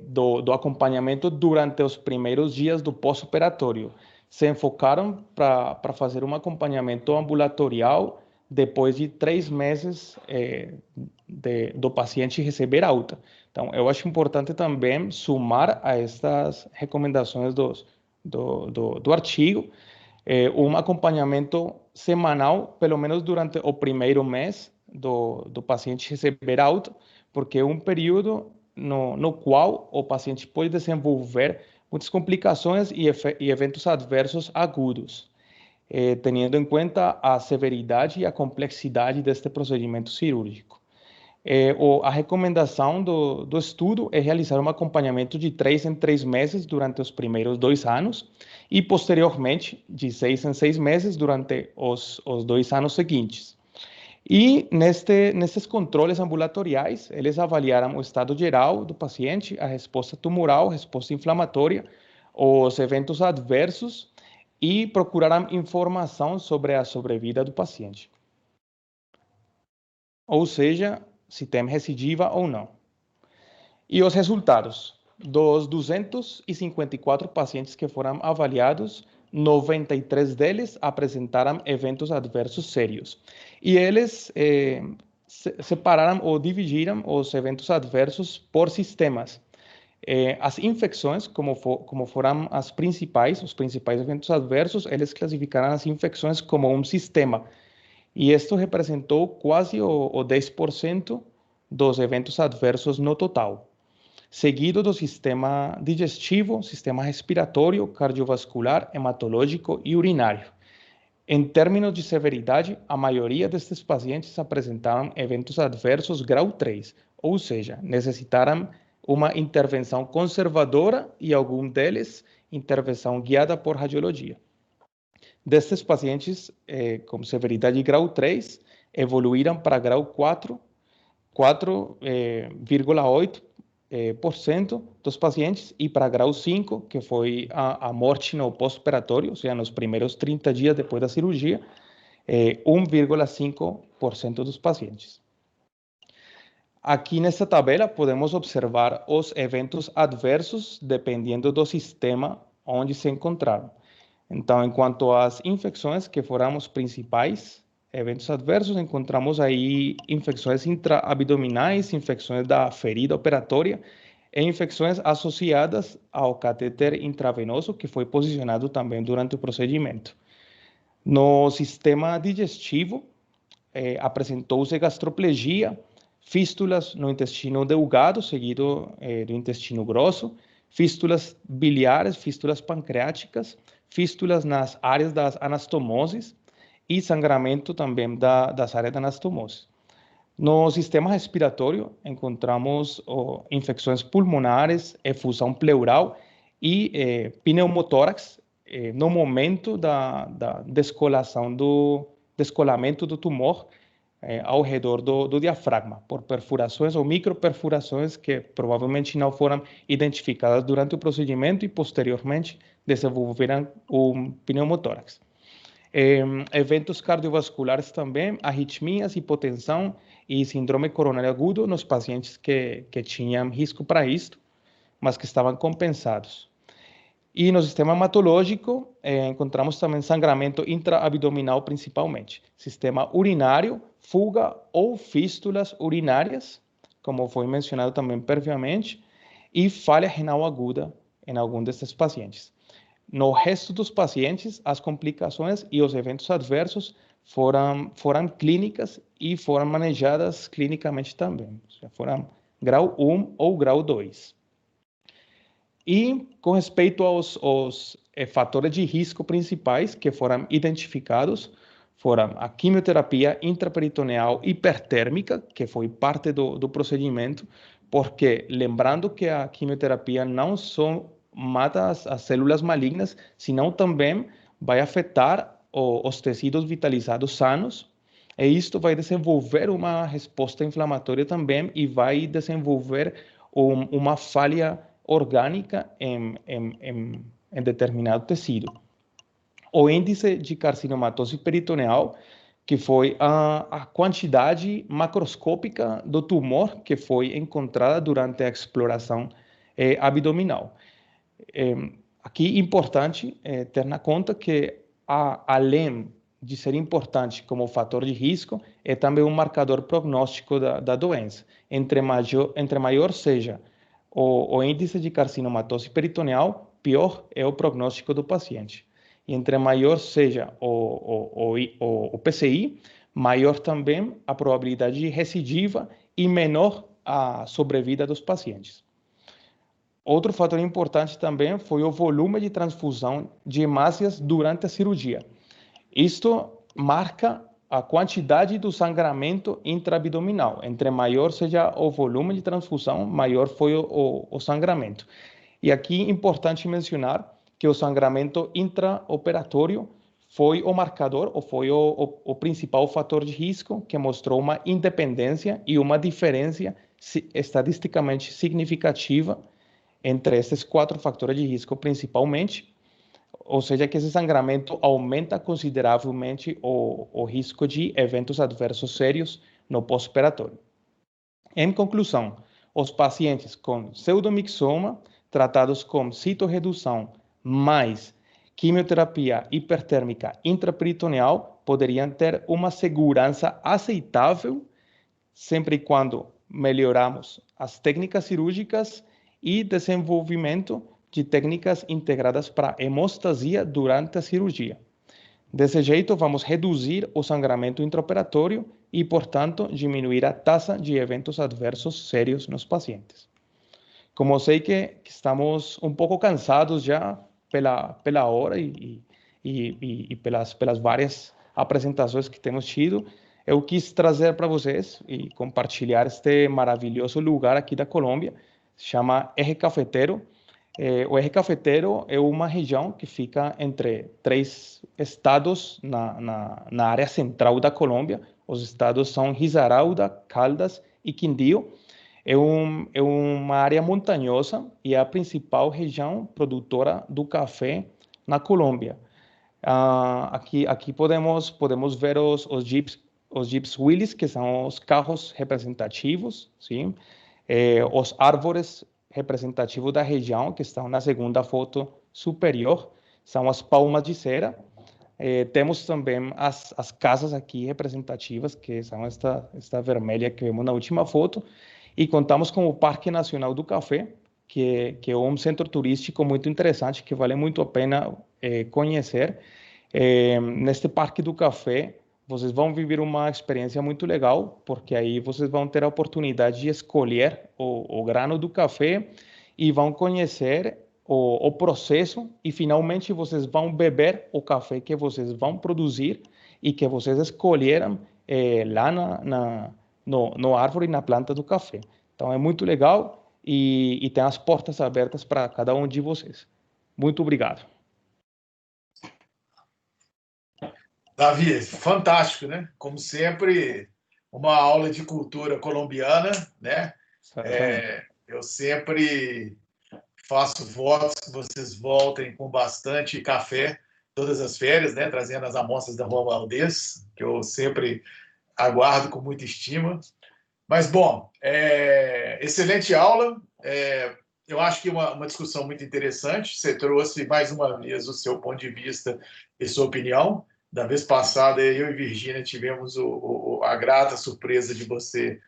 S6: do acompanhamento durante os primeiros dias do pós-operatório. Se enfocaram para fazer um acompanhamento ambulatorial depois de 3 meses do paciente receber alta. Então, eu acho importante também somar a estas recomendações do artigo um acompanhamento semanal, pelo menos durante o primeiro mês do paciente receber alta, porque é um período no qual o paciente pode desenvolver muitas complicações e eventos adversos agudos, tendo em conta a severidade e a complexidade deste procedimento cirúrgico. A recomendação do estudo é realizar um acompanhamento de 3 em 3 meses durante os primeiros 2 anos e, posteriormente, de 6 em 6 meses durante os 2 anos seguintes. E nesses controles ambulatoriais, eles avaliaram o estado geral do paciente, a resposta tumoral, a resposta inflamatória, os eventos adversos e procuraram informação sobre a sobrevida do paciente. Ou seja, se tem recidiva ou não. E os resultados. Dos 254 pacientes que foram avaliados, 93 deles apresentaram eventos adversos sérios. E eles separaram ou dividiram os eventos adversos por sistemas. As infecções, como foram os principais eventos adversos, eles classificaram as infecções como um sistema. E isto representou quase o 10% dos eventos adversos no total, seguido do sistema digestivo, sistema respiratório, cardiovascular, hematológico e urinário. Em termos de severidade, a maioria destes pacientes apresentaram eventos adversos grau 3, ou seja, necessitaram uma intervenção conservadora e algum deles intervenção guiada por radiologia. Destes pacientes com severidade grau 3, evoluíram para grau 4,8% dos pacientes, e para grau 5, que foi a morte no pós-operatório, ou seja, nos primeiros 30 dias depois da cirurgia, 1,5% dos pacientes. Aqui nessa tabela podemos observar os eventos adversos dependendo do sistema onde se encontraram. Então, enquanto às infecções, que foram os principais eventos adversos, encontramos aí infecções intraabdominais, infecções da ferida operatória e infecções associadas ao catéter intravenoso, que foi posicionado também durante o procedimento. No sistema digestivo, apresentou-se gastroplegia, fístulas no intestino delgado, seguido do intestino grosso, fístulas biliares, fístulas pancreáticas, fístulas nas áreas das anastomoses e sangramento também das áreas da anastomose. No sistema respiratório, encontramos infecções pulmonares, efusão pleural e pneumotórax no momento da descolamento do tumor ao redor do diafragma, por perfurações ou microperfurações que provavelmente não foram identificadas durante o procedimento e posteriormente desenvolveram o pneumotórax. Eventos cardiovasculares também, arritmias, hipotensão e síndrome coronário agudo nos pacientes que tinham risco para isto, mas que estavam compensados. E no sistema hematológico, encontramos também sangramento intraabdominal principalmente, sistema urinário, fuga ou fístulas urinárias, como foi mencionado também previamente, e falha renal aguda em algum desses pacientes. No resto dos pacientes, as complicações e os eventos adversos foram clínicas e foram manejadas clinicamente também. Foram grau 1 ou grau 2. E com respeito aos fatores de risco principais que foram identificados, foram a quimioterapia intraperitoneal hipertérmica, que foi parte do procedimento, porque lembrando que a quimioterapia não só mata as células malignas, senão também vai afetar os tecidos vitalizados sanos, e isto vai desenvolver uma resposta inflamatória também e vai desenvolver uma falha orgânica em determinado tecido. O índice de carcinomatose peritoneal, que foi a quantidade macroscópica do tumor que foi encontrada durante a exploração abdominal. Aqui é importante ter na conta que, além de ser importante como fator de risco, é também um marcador prognóstico da doença. Entre maior seja o índice de carcinomatose peritoneal, pior é o prognóstico do paciente. E entre maior seja o PCI, maior também a probabilidade de recidiva e menor a sobrevida dos pacientes. Outro fator importante também foi o volume de transfusão de hemácias durante a cirurgia. Isto marca a quantidade do sangramento intraabdominal. Entre maior seja o volume de transfusão, maior foi o sangramento. E aqui é importante mencionar que o sangramento intraoperatório foi o marcador, ou foi o principal fator de risco que mostrou uma independência e uma diferença estatisticamente significativa entre esses 4 fatores de risco principalmente, ou seja, que esse sangramento aumenta consideravelmente o risco de eventos adversos sérios no pós-operatório. Em conclusão, os pacientes com pseudomixoma tratados com citorredução mais quimioterapia hipertérmica intraperitoneal poderiam ter uma segurança aceitável sempre e quando melhoramos as técnicas cirúrgicas e desenvolvimento de técnicas integradas para hemostasia durante a cirurgia. Desse jeito, vamos reduzir o sangramento intraoperatório e, portanto, diminuir a taxa de eventos adversos sérios nos pacientes. Como eu sei que estamos um pouco cansados já pela hora e pelas várias apresentações que temos tido, eu quis trazer para vocês e compartilhar este maravilhoso lugar aqui da Colômbia, se chama Eje Cafetero. O Eje Cafetero é uma região que fica entre 3 estados na área central da Colômbia. Os estados são Risaralda, Caldas e Quindío. É uma área montanhosa e é a principal região produtora do café na Colômbia. Aqui podemos ver os Jeeps Willys, que são os carros representativos, sim? Os árvores representativos da região, que estão na segunda foto superior, são as palmas de cera. Temos também as casas aqui representativas, que são esta vermelha que vemos na última foto, e contamos com o Parque Nacional do Café, que é um centro turístico muito interessante, que vale muito a pena conhecer. Neste Parque do Café, vocês vão viver uma experiência muito legal, porque aí vocês vão ter a oportunidade de escolher o grano do café e vão conhecer o processo e finalmente vocês vão beber o café que vocês vão produzir e que vocês escolheram lá no árvore, na planta do café. Então é muito legal e tem as portas abertas para cada um de vocês. Muito obrigado.
S1: Davi, fantástico, né? Como sempre, uma aula de cultura colombiana, né? Eu sempre faço votos que vocês voltem com bastante café todas as férias, né? Trazendo as amostras da Rua Valdez, que eu sempre aguardo com muita estima. Mas, bom, excelente aula. Eu acho que uma discussão muito interessante. Você trouxe mais uma vez o seu ponto de vista e sua opinião. Da vez passada, eu e Virgínia tivemos a grata surpresa de você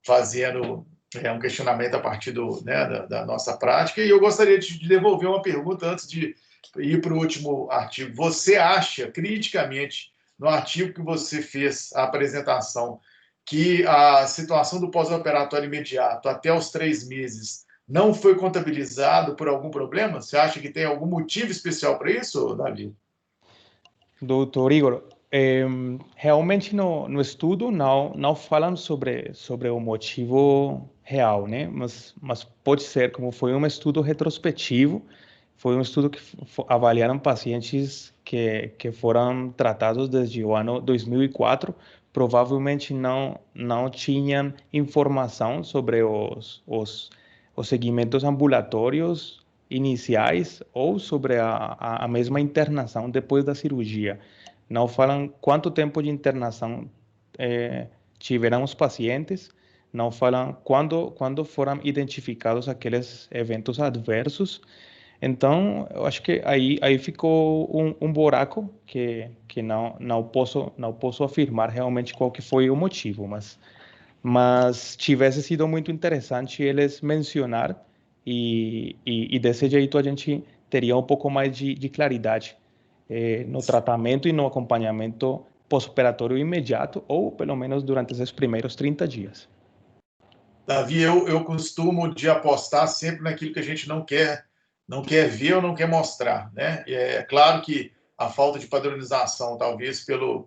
S1: fazendo um questionamento a partir da nossa prática. E eu gostaria de devolver uma pergunta antes de ir para o último artigo. Você acha, criticamente, no artigo que você fez, a apresentação, que a situação do pós-operatório imediato até os 3 meses não foi contabilizado por algum problema? Você acha que tem algum motivo especial para isso, Davi?
S6: Doutor Igor, realmente no estudo não falam sobre o motivo real, né? Mas pode ser, como foi um estudo retrospectivo, foi um estudo que avaliaram pacientes que foram tratados desde o ano 2004, provavelmente não tinham informação sobre os segmentos ambulatórios iniciais ou sobre a mesma internação depois da cirurgia. Não falam quanto tempo de internação tiveram os pacientes, não falam quando foram identificados aqueles eventos adversos. Então, eu acho que aí ficou um buraco que não posso afirmar realmente qual que foi o motivo, mas tivesse sido muito interessante eles mencionar e desse jeito a gente teria um pouco mais de claridade no tratamento e no acompanhamento pós-operatório imediato ou pelo menos durante esses primeiros 30 dias.
S1: Davi, eu costumo de apostar sempre naquilo que a gente não quer ver ou não quer mostrar, né? É claro que a falta de padronização, talvez pelo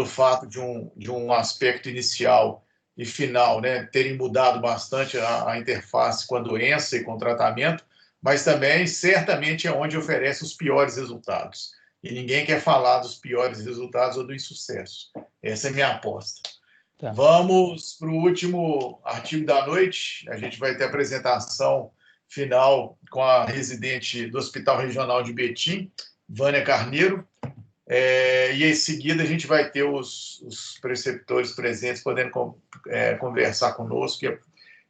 S1: fato de um aspecto inicial e final, né, terem mudado bastante a interface com a doença e com o tratamento, mas também, certamente, é onde oferece os piores resultados. E ninguém quer falar dos piores resultados ou do insucesso. Essa é a minha aposta. Tá. Vamos para o último artigo da noite. A gente vai ter a apresentação final com a residente do Hospital Regional de Betim, Vânia Carneiro. E em seguida a gente vai ter os preceptores presentes podendo conversar conosco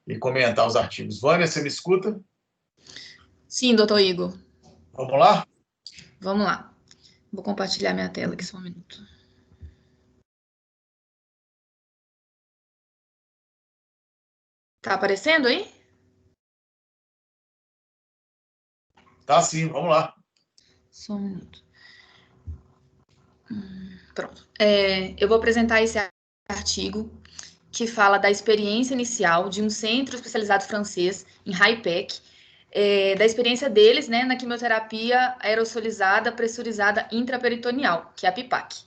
S1: e comentar os artigos. Vânia, você me escuta?
S7: Sim, doutor Igor.
S1: Vamos lá?
S7: Vamos lá. Vou compartilhar minha tela aqui só um minuto. Tá aparecendo aí?
S1: Tá sim, vamos lá.
S7: Só um minuto. Pronto. Eu vou apresentar esse artigo que fala da experiência inicial de um centro especializado francês em HIPEC, da experiência deles, né, na quimioterapia aerosolizada pressurizada intraperitoneal, que é a PIPAC.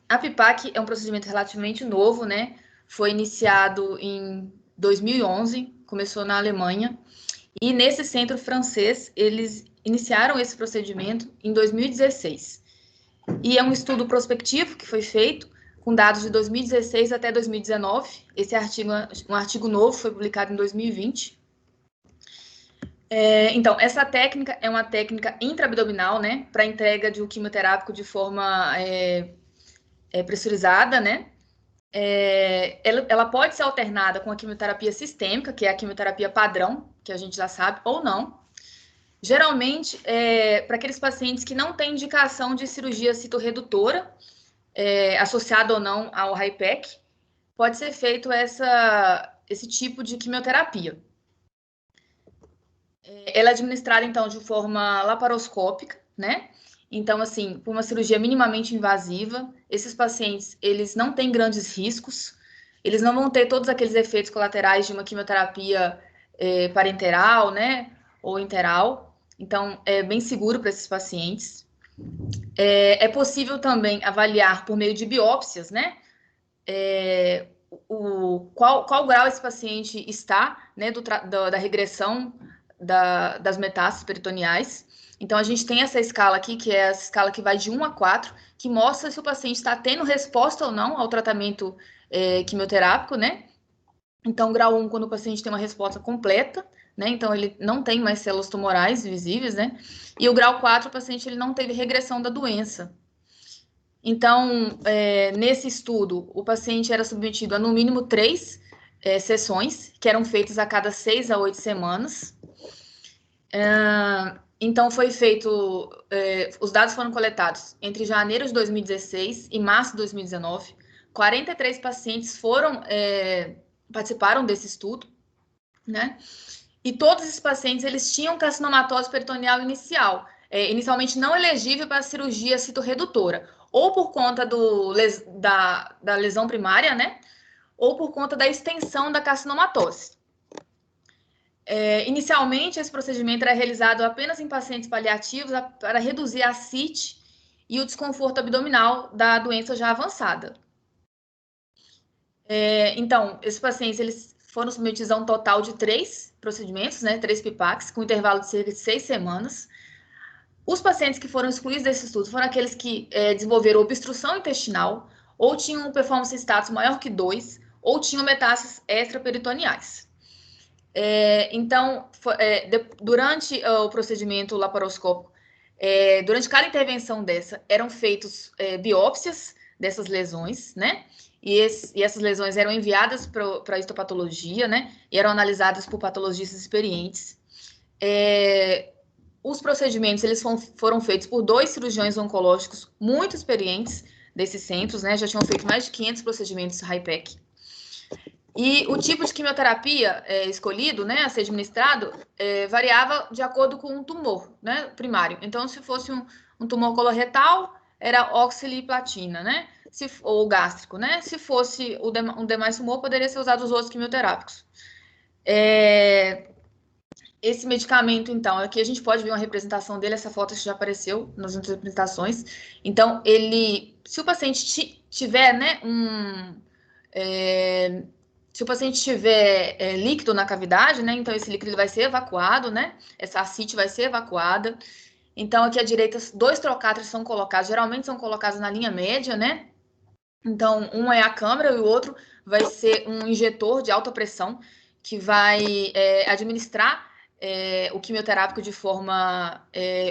S7: A PIPAC é um procedimento relativamente novo, né? Foi iniciado em 2011, começou na Alemanha, e nesse centro francês, eles iniciaram esse procedimento em 2016. E é um estudo prospectivo que foi feito com dados de 2016 até 2019. Esse artigo, um artigo novo, foi publicado em 2020. Então, essa técnica é uma técnica intraabdominal, né, para entrega de um quimioterápico de forma pressurizada, né? Ela pode ser alternada com a quimioterapia sistêmica, que é a quimioterapia padrão, que a gente já sabe, ou não. Geralmente, para aqueles pacientes que não têm indicação de cirurgia citorredutora, associada ou não ao HIPEC, pode ser feito esse tipo de quimioterapia. Ela é administrada, então, de forma laparoscópica, né? Então, assim, por uma cirurgia minimamente invasiva, esses pacientes, eles não têm grandes riscos, eles não vão ter todos aqueles efeitos colaterais de uma quimioterapia parenteral, né, ou interal. Então, é bem seguro para esses pacientes. É possível também avaliar por meio de biópsias, né, qual grau esse paciente está, né, da regressão das metástases peritoneais. Então, a gente tem essa escala aqui, que é a escala que vai de 1 a 4, que mostra se o paciente está tendo resposta ou não ao tratamento quimioterápico, né? Então, grau 1, quando o paciente tem uma resposta completa, né? Então, ele não tem mais células tumorais visíveis, né? E o grau 4, o paciente ele não teve regressão da doença. Então, nesse estudo, o paciente era submetido a, no mínimo, 3 sessões, que eram feitas a cada 6 a 8 semanas. Então, foi feito... os dados foram coletados entre janeiro de 2016 e março de 2019. 43 pacientes participaram desse estudo, né? E todos esses pacientes, eles tinham carcinomatose peritoneal inicial, inicialmente não elegível para a cirurgia citorredutora, ou por conta da lesão primária, né? Ou por conta da extensão da carcinomatose. Inicialmente, esse procedimento era realizado apenas em pacientes paliativos para reduzir a ascite e o desconforto abdominal da doença já avançada. Então, esses pacientes eles foram submetidos a um total de 3 procedimentos, né, 3 PIPACs, com intervalo de cerca de 6 semanas. Os pacientes que foram excluídos desse estudo foram aqueles que desenvolveram obstrução intestinal, ou tinham um performance status maior que 2, ou tinham metástases extraperitoneais. Então, durante o procedimento laparoscópico, durante cada intervenção dessa, eram feitos biópsias dessas lesões, né? E essas lesões eram enviadas para a histopatologia, né? E eram analisadas por patologistas experientes. Os procedimentos eles foram feitos por 2 cirurgiões oncológicos muito experientes desses centros, né? Já tinham feito mais de 500 procedimentos HIPEC. E o tipo de quimioterapia escolhido, né, a ser administrado, variava de acordo com o tumor, né, primário. Então, se fosse um tumor coloretal, era oxaliplatina, né, ou gástrico, né. Se fosse um demais tumor, poderia ser usado os outros quimioterápicos. Esse medicamento, então, aqui a gente pode ver uma representação dele, essa foto já apareceu nas outras apresentações. Então, se o paciente tiver, né, se o paciente tiver líquido na cavidade, né, então esse líquido vai ser evacuado, né, essa ascite vai ser evacuada. Então, aqui à direita, 2 trocáteres são colocados, geralmente são colocados na linha média, né. Então, um é a câmara e o outro vai ser um injetor de alta pressão que vai administrar o quimioterápico de forma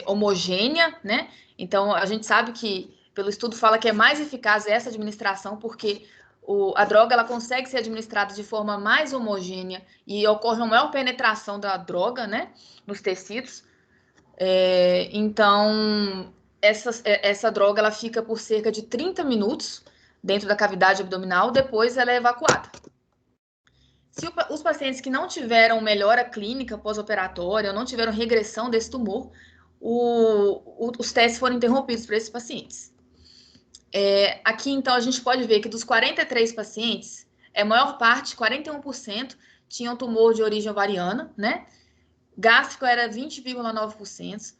S7: homogênea, né. Então, a gente sabe que, pelo estudo, fala que é mais eficaz essa administração, porque a droga ela consegue ser administrada de forma mais homogênea e ocorre uma maior penetração da droga, né, nos tecidos. Então, essa droga ela fica por cerca de 30 minutos dentro da cavidade abdominal, depois ela é evacuada. Se os pacientes que não tiveram melhora clínica pós-operatória ou não tiveram regressão desse tumor, os testes foram interrompidos para esses pacientes. Aqui, então, a gente pode ver que dos 43 pacientes, a maior parte, 41%, tinham tumor de origem ovariana, né? Gástrico era 20,9%,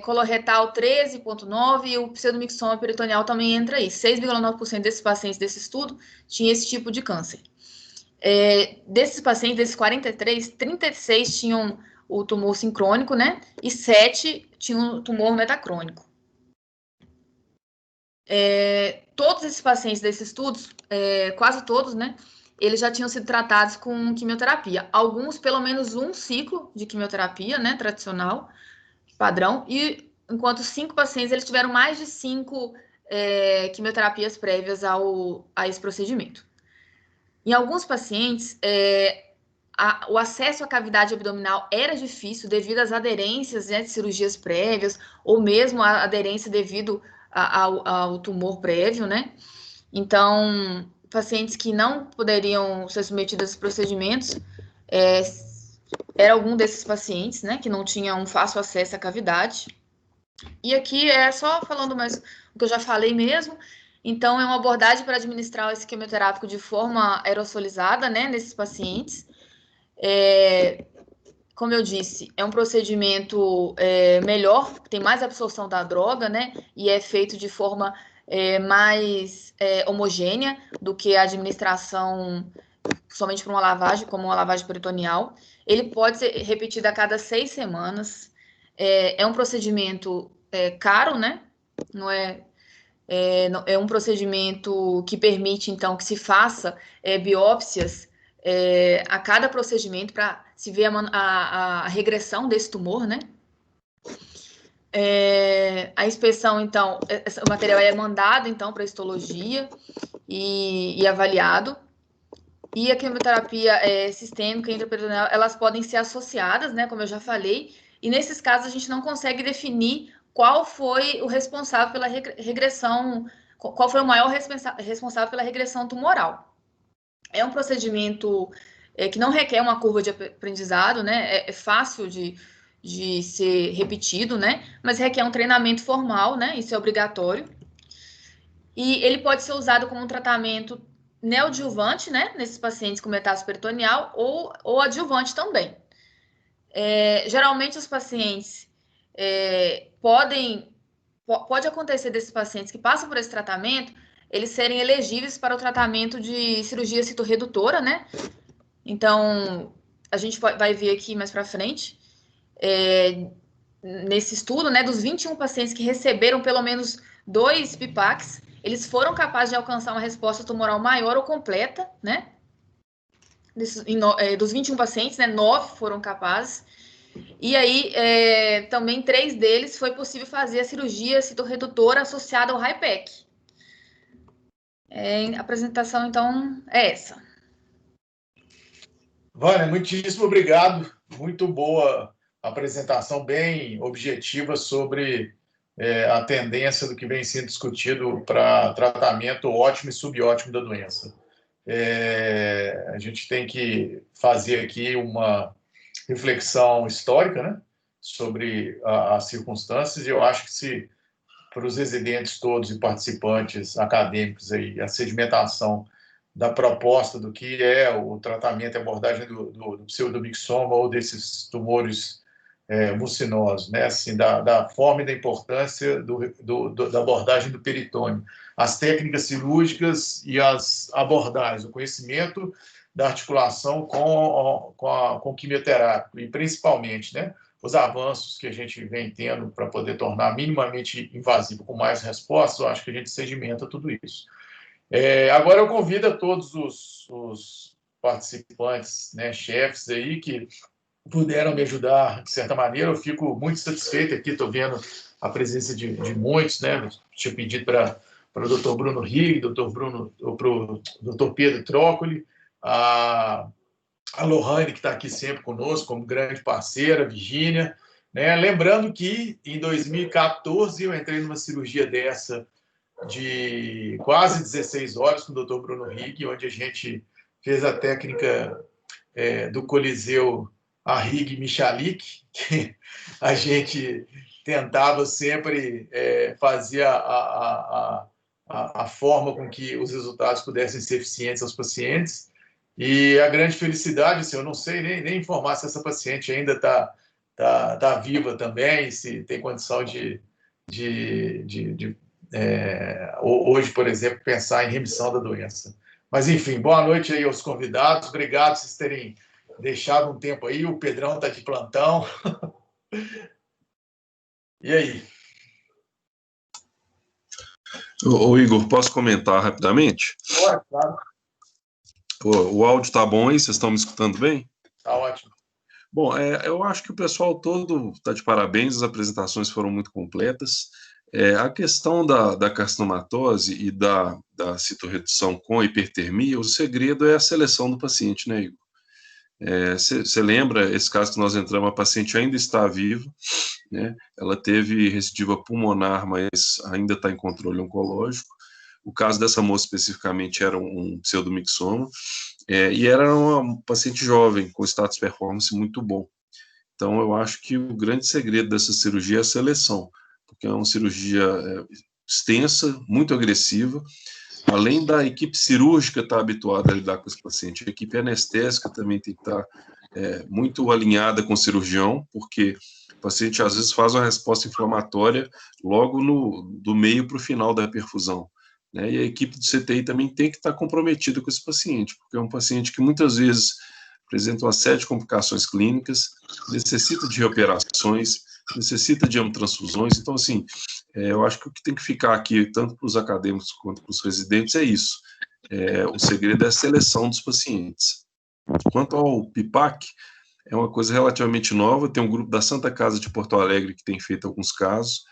S7: coloretal 13,9% e o pseudomixoma peritoneal também entra aí. 6,9% desses pacientes desse estudo tinham esse tipo de câncer. Desses pacientes, desses 43, 36 tinham o tumor sincrônico, né? E 7 tinham o tumor metacrônico. Todos esses pacientes desses estudos, quase todos, né, eles já tinham sido tratados com quimioterapia. Alguns, pelo menos um ciclo de quimioterapia, né, tradicional, padrão, e enquanto 5 pacientes, eles tiveram mais de 5 quimioterapias prévias a esse procedimento. Em alguns pacientes, o acesso à cavidade abdominal era difícil devido às aderências, né, de cirurgias prévias, ou mesmo a aderência devido ao tumor prévio, né? Então, pacientes que não poderiam ser submetidos a esses procedimentos, era algum desses pacientes, né, que não tinha um fácil acesso à cavidade. E aqui é só falando mais o que eu já falei mesmo. Então, é uma abordagem para administrar o esquema quimioterápico de forma aerosolizada, né, nesses pacientes. Como eu disse, é um procedimento melhor, tem mais absorção da droga, né, e é feito de forma mais homogênea do que a administração somente para uma lavagem, como uma lavagem peritoneal. Ele pode ser repetido a cada 6 semanas. É um procedimento caro, né? Não é um procedimento que permite, então, que se faça biópsias a cada procedimento para se ver a regressão desse tumor, né? A inspeção, então, o material é mandado, então, para histologia e avaliado. E a quimioterapia sistêmica e intraperitoneal, elas podem ser associadas, né, como eu já falei, e nesses casos a gente não consegue definir qual foi o responsável pela regressão, qual foi o maior responsável pela regressão tumoral. É um procedimento que não requer uma curva de aprendizado, né, é fácil de ser repetido, né, mas requer um treinamento formal, né, isso é obrigatório. E ele pode ser usado como um tratamento neoadjuvante, né, nesses pacientes com metástase peritoneal, ou adjuvante também. Geralmente, os pacientes pode acontecer desses pacientes que passam por esse tratamento, eles serem elegíveis para o tratamento de cirurgia citorredutora, né? Então, a gente vai ver aqui mais para frente, nesse estudo, né, dos 21 pacientes que receberam pelo menos 2 PIPACs, eles foram capazes de alcançar uma resposta tumoral maior ou completa, né? Dos 21 pacientes, né, 9 foram capazes. E aí, também 3 deles foi possível fazer a cirurgia citorredutora associada ao HIPEC. A apresentação, então, é essa.
S1: Vânia, muitíssimo obrigado. Muito boa apresentação, bem objetiva sobre a tendência do que vem sendo discutido para tratamento ótimo e subótimo da doença. A gente tem que fazer aqui uma reflexão histórica, né, sobre as circunstâncias, e eu acho que se para os residentes todos e participantes acadêmicos aí, a sedimentação da proposta do que é o tratamento e abordagem do pseudomixoma ou desses tumores mucinosos, né? Assim, da forma e da importância da abordagem do peritônio, as técnicas cirúrgicas e as abordagens, o conhecimento da articulação com o quimioterápico e, principalmente, né, os avanços que a gente vem tendo para poder tornar minimamente invasivo com mais respostas, eu acho que a gente sedimenta tudo isso. Agora eu convido a todos os participantes, né, chefes aí, que puderam me ajudar de certa maneira. Eu fico muito satisfeito aqui, estou vendo a presença de muitos, né? Tinha pedido para o Dr. Bruno Rigg, para o Dr. Pedro Trócoli, a Lohane, que está aqui sempre conosco, como grande parceira, a Virgínia, né? Lembrando que em 2014 eu entrei numa cirurgia dessa de quase 16 horas com o Dr. Bruno Rigg, onde a gente fez a técnica do Coliseu Arrighi Michalik, que a gente tentava sempre fazer a forma com que os resultados pudessem ser eficientes aos pacientes. E a grande felicidade, assim, eu não sei nem informar se essa paciente ainda tá viva também, se tem condição de hoje, por exemplo, pensar em remissão da doença. Mas, enfim, boa noite aí aos convidados. Obrigado por vocês terem deixado um tempo aí. O Pedrão está de plantão. E aí?
S8: Ô, Igor, posso comentar rapidamente?
S1: Pode, claro.
S8: O áudio está bom aí? Vocês estão me escutando bem?
S1: Está ótimo.
S8: Bom, eu acho que o pessoal todo está de parabéns, as apresentações foram muito completas. A questão da carcinomatose e da citorredução com hipertermia, o segredo é a seleção do paciente, né, Igor? Você lembra esse caso que nós entramos, a paciente ainda está viva, né? Ela teve recidiva pulmonar, mas ainda está em controle oncológico. O caso dessa moça especificamente era um pseudomixoma, e era uma paciente jovem, com status performance muito bom. Então, eu acho que o grande segredo dessa cirurgia é a seleção, porque é uma cirurgia extensa, muito agressiva. Além da equipe cirúrgica estar habituada a lidar com esse paciente, a equipe anestésica também tem que estar muito alinhada com o cirurgião, porque o paciente às vezes faz uma resposta inflamatória logo do meio para o final da perfusão, né? E a equipe do CTI também tem que estar comprometida com esse paciente, porque é um paciente que muitas vezes apresenta uma série de complicações clínicas, necessita de reoperações, necessita de hemotransfusões. Então, assim, eu acho que o que tem que ficar aqui, tanto para os acadêmicos quanto para os residentes, é isso. O segredo é a seleção dos pacientes. Quanto ao PIPAC, é uma coisa relativamente nova, tem um grupo da Santa Casa de Porto Alegre que tem feito alguns casos,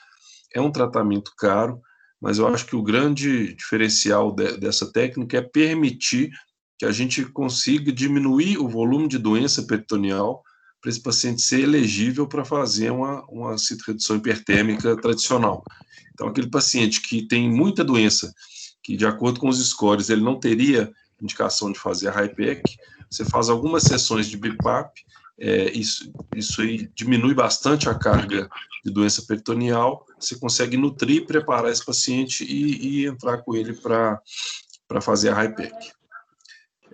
S8: é um tratamento caro, mas eu acho que o grande diferencial dessa técnica é permitir que a gente consiga diminuir o volume de doença peritoneal para esse paciente ser elegível para fazer uma citorredução hipertérmica tradicional. Então, aquele paciente que tem muita doença, que de acordo com os scores ele não teria indicação de fazer a HIPEC, você faz algumas sessões de BIPAP, isso aí diminui bastante a carga de doença peritoneal, você consegue nutrir, preparar esse paciente e entrar com ele para fazer a HIPEC.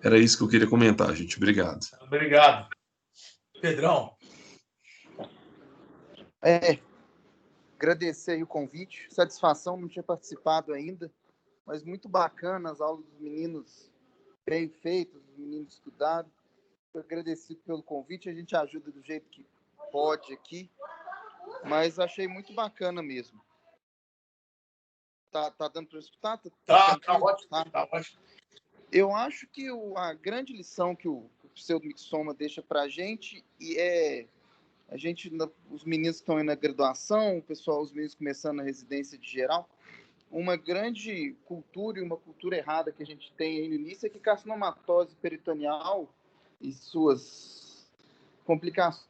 S8: Era isso que eu queria comentar, gente. Obrigado.
S1: Obrigado. Pedrão.
S9: Agradecer aí o convite. Satisfação, não tinha participado ainda, mas muito bacana as aulas dos meninos, bem feitas, os meninos estudaram. Agradecido pelo convite, a gente ajuda do jeito que pode aqui, mas achei muito bacana mesmo. Tá dando para escutar?
S1: Tá ótimo. Tá ótimo.
S9: Eu acho que a grande lição que o pseudomixoma deixa para a gente os meninos que estão aí na graduação, o pessoal, os meninos começando a residência de geral, uma grande cultura e uma cultura errada que a gente tem aí no início é que carcinomatose peritoneal e suas complicações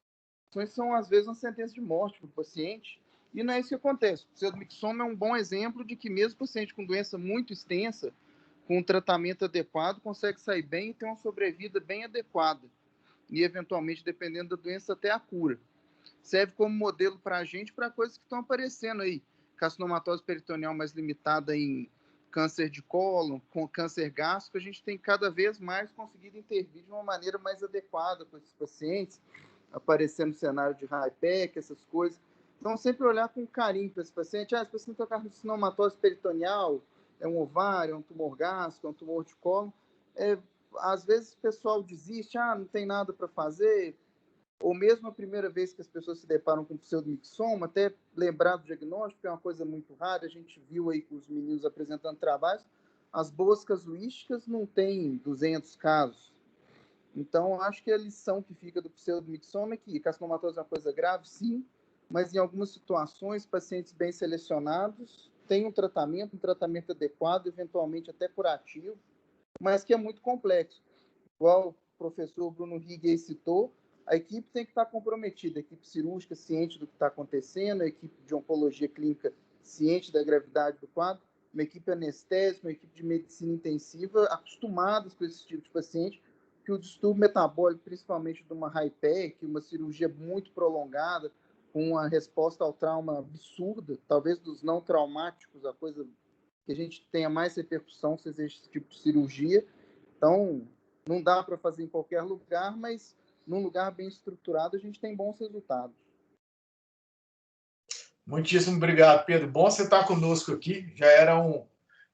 S9: são, às vezes, uma sentença de morte para o paciente, e não é isso que acontece. O pseudomixoma é um bom exemplo de que mesmo o paciente com doença muito extensa, com um tratamento adequado, consegue sair bem e ter uma sobrevida bem adequada, e, eventualmente, dependendo da doença, até a cura. Serve como modelo para a gente, para coisas que estão aparecendo aí. Carcinomatose peritoneal mais limitada em câncer de cólon, com câncer gástrico, a gente tem cada vez mais conseguido intervir de uma maneira mais adequada com esses pacientes, aparecendo no cenário de HIPEC, essas coisas. Então, sempre olhar com carinho para esse paciente. Esse paciente tem carcinomatose peritoneal, é um ovário, é um tumor gástrico, é um tumor de cólon. Às vezes o pessoal desiste, não tem nada para fazer, ou mesmo a primeira vez que as pessoas se deparam com pseudomixoma, até lembrar do diagnóstico, é uma coisa muito rara, a gente viu aí com os meninos apresentando trabalhos, as boas casuísticas não tem 200 casos. Então, acho que a lição que fica do pseudomixoma é que carcinomatose é uma coisa grave, sim, mas em algumas situações, pacientes bem selecionados têm um tratamento adequado, eventualmente até curativo, mas que é muito complexo. Igual o professor Bruno Rigg citou, a equipe tem que estar comprometida, a equipe cirúrgica ciente do que está acontecendo, a equipe de oncologia clínica ciente da gravidade do quadro, uma equipe anestésica, uma equipe de medicina intensiva acostumadas com esse tipo de paciente, que o distúrbio metabólico, principalmente de uma HIPEC, uma cirurgia muito prolongada, com uma resposta ao trauma absurda, talvez dos não traumáticos, a coisa que a gente tenha mais repercussão se existe esse tipo de cirurgia. Então, não dá para fazer em qualquer lugar, mas num lugar bem estruturado a gente tem bons resultados.
S1: Muitíssimo obrigado, Pedro. Bom você estar conosco aqui. Já era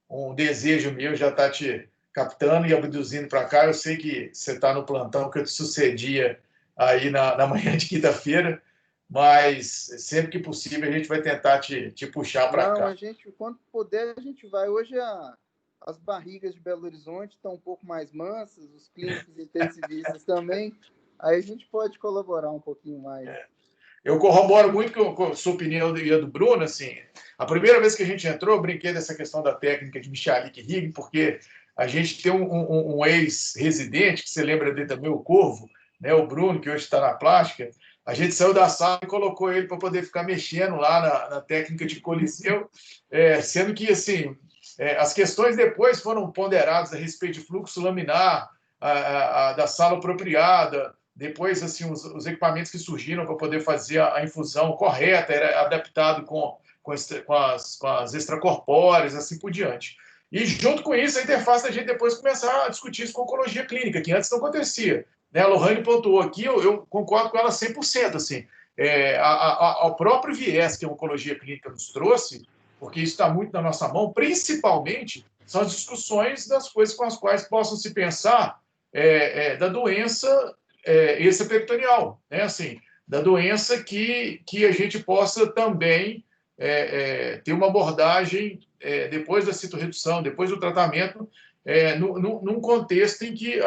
S1: um desejo meu já estar te captando e abduzindo para cá. Eu sei que você está no plantão que eu te sucedia aí na manhã de quinta-feira, mas sempre que possível a gente vai tentar te puxar para cá.
S9: A gente, quando puder, a gente vai. Hoje as barrigas de Belo Horizonte estão um pouco mais mansas, os clínicos intensivistas também. Aí a gente pode colaborar um pouquinho mais.
S1: Eu corroboro muito com a sua opinião e a do Bruno. Assim, a primeira vez que a gente entrou, eu brinquei dessa questão da técnica de Michalik Rigg, porque a gente tem um ex-residente, que você lembra dele também, o Corvo, né, o Bruno, que hoje está na plástica. A gente saiu da sala e colocou ele para poder ficar mexendo lá na técnica de Coliseu, sendo que assim, as questões depois foram ponderadas a respeito de fluxo laminar, da sala apropriada. Depois, assim, os equipamentos que surgiram para poder fazer a infusão correta, era adaptado com com as extracorpóreas, assim por diante. E, junto com isso, a interface da gente depois começar a discutir isso com oncologia clínica, que antes não acontecia. Né? A Lohane pontuou aqui, eu concordo com ela 100%. Assim, ao próprio viés que a oncologia clínica nos trouxe, porque isso está muito na nossa mão, principalmente são as discussões das coisas com as quais possam se pensar da doença extraperitoneal, né? Assim, da doença que a gente possa também ter uma abordagem depois da citorredução, depois do tratamento, num contexto em que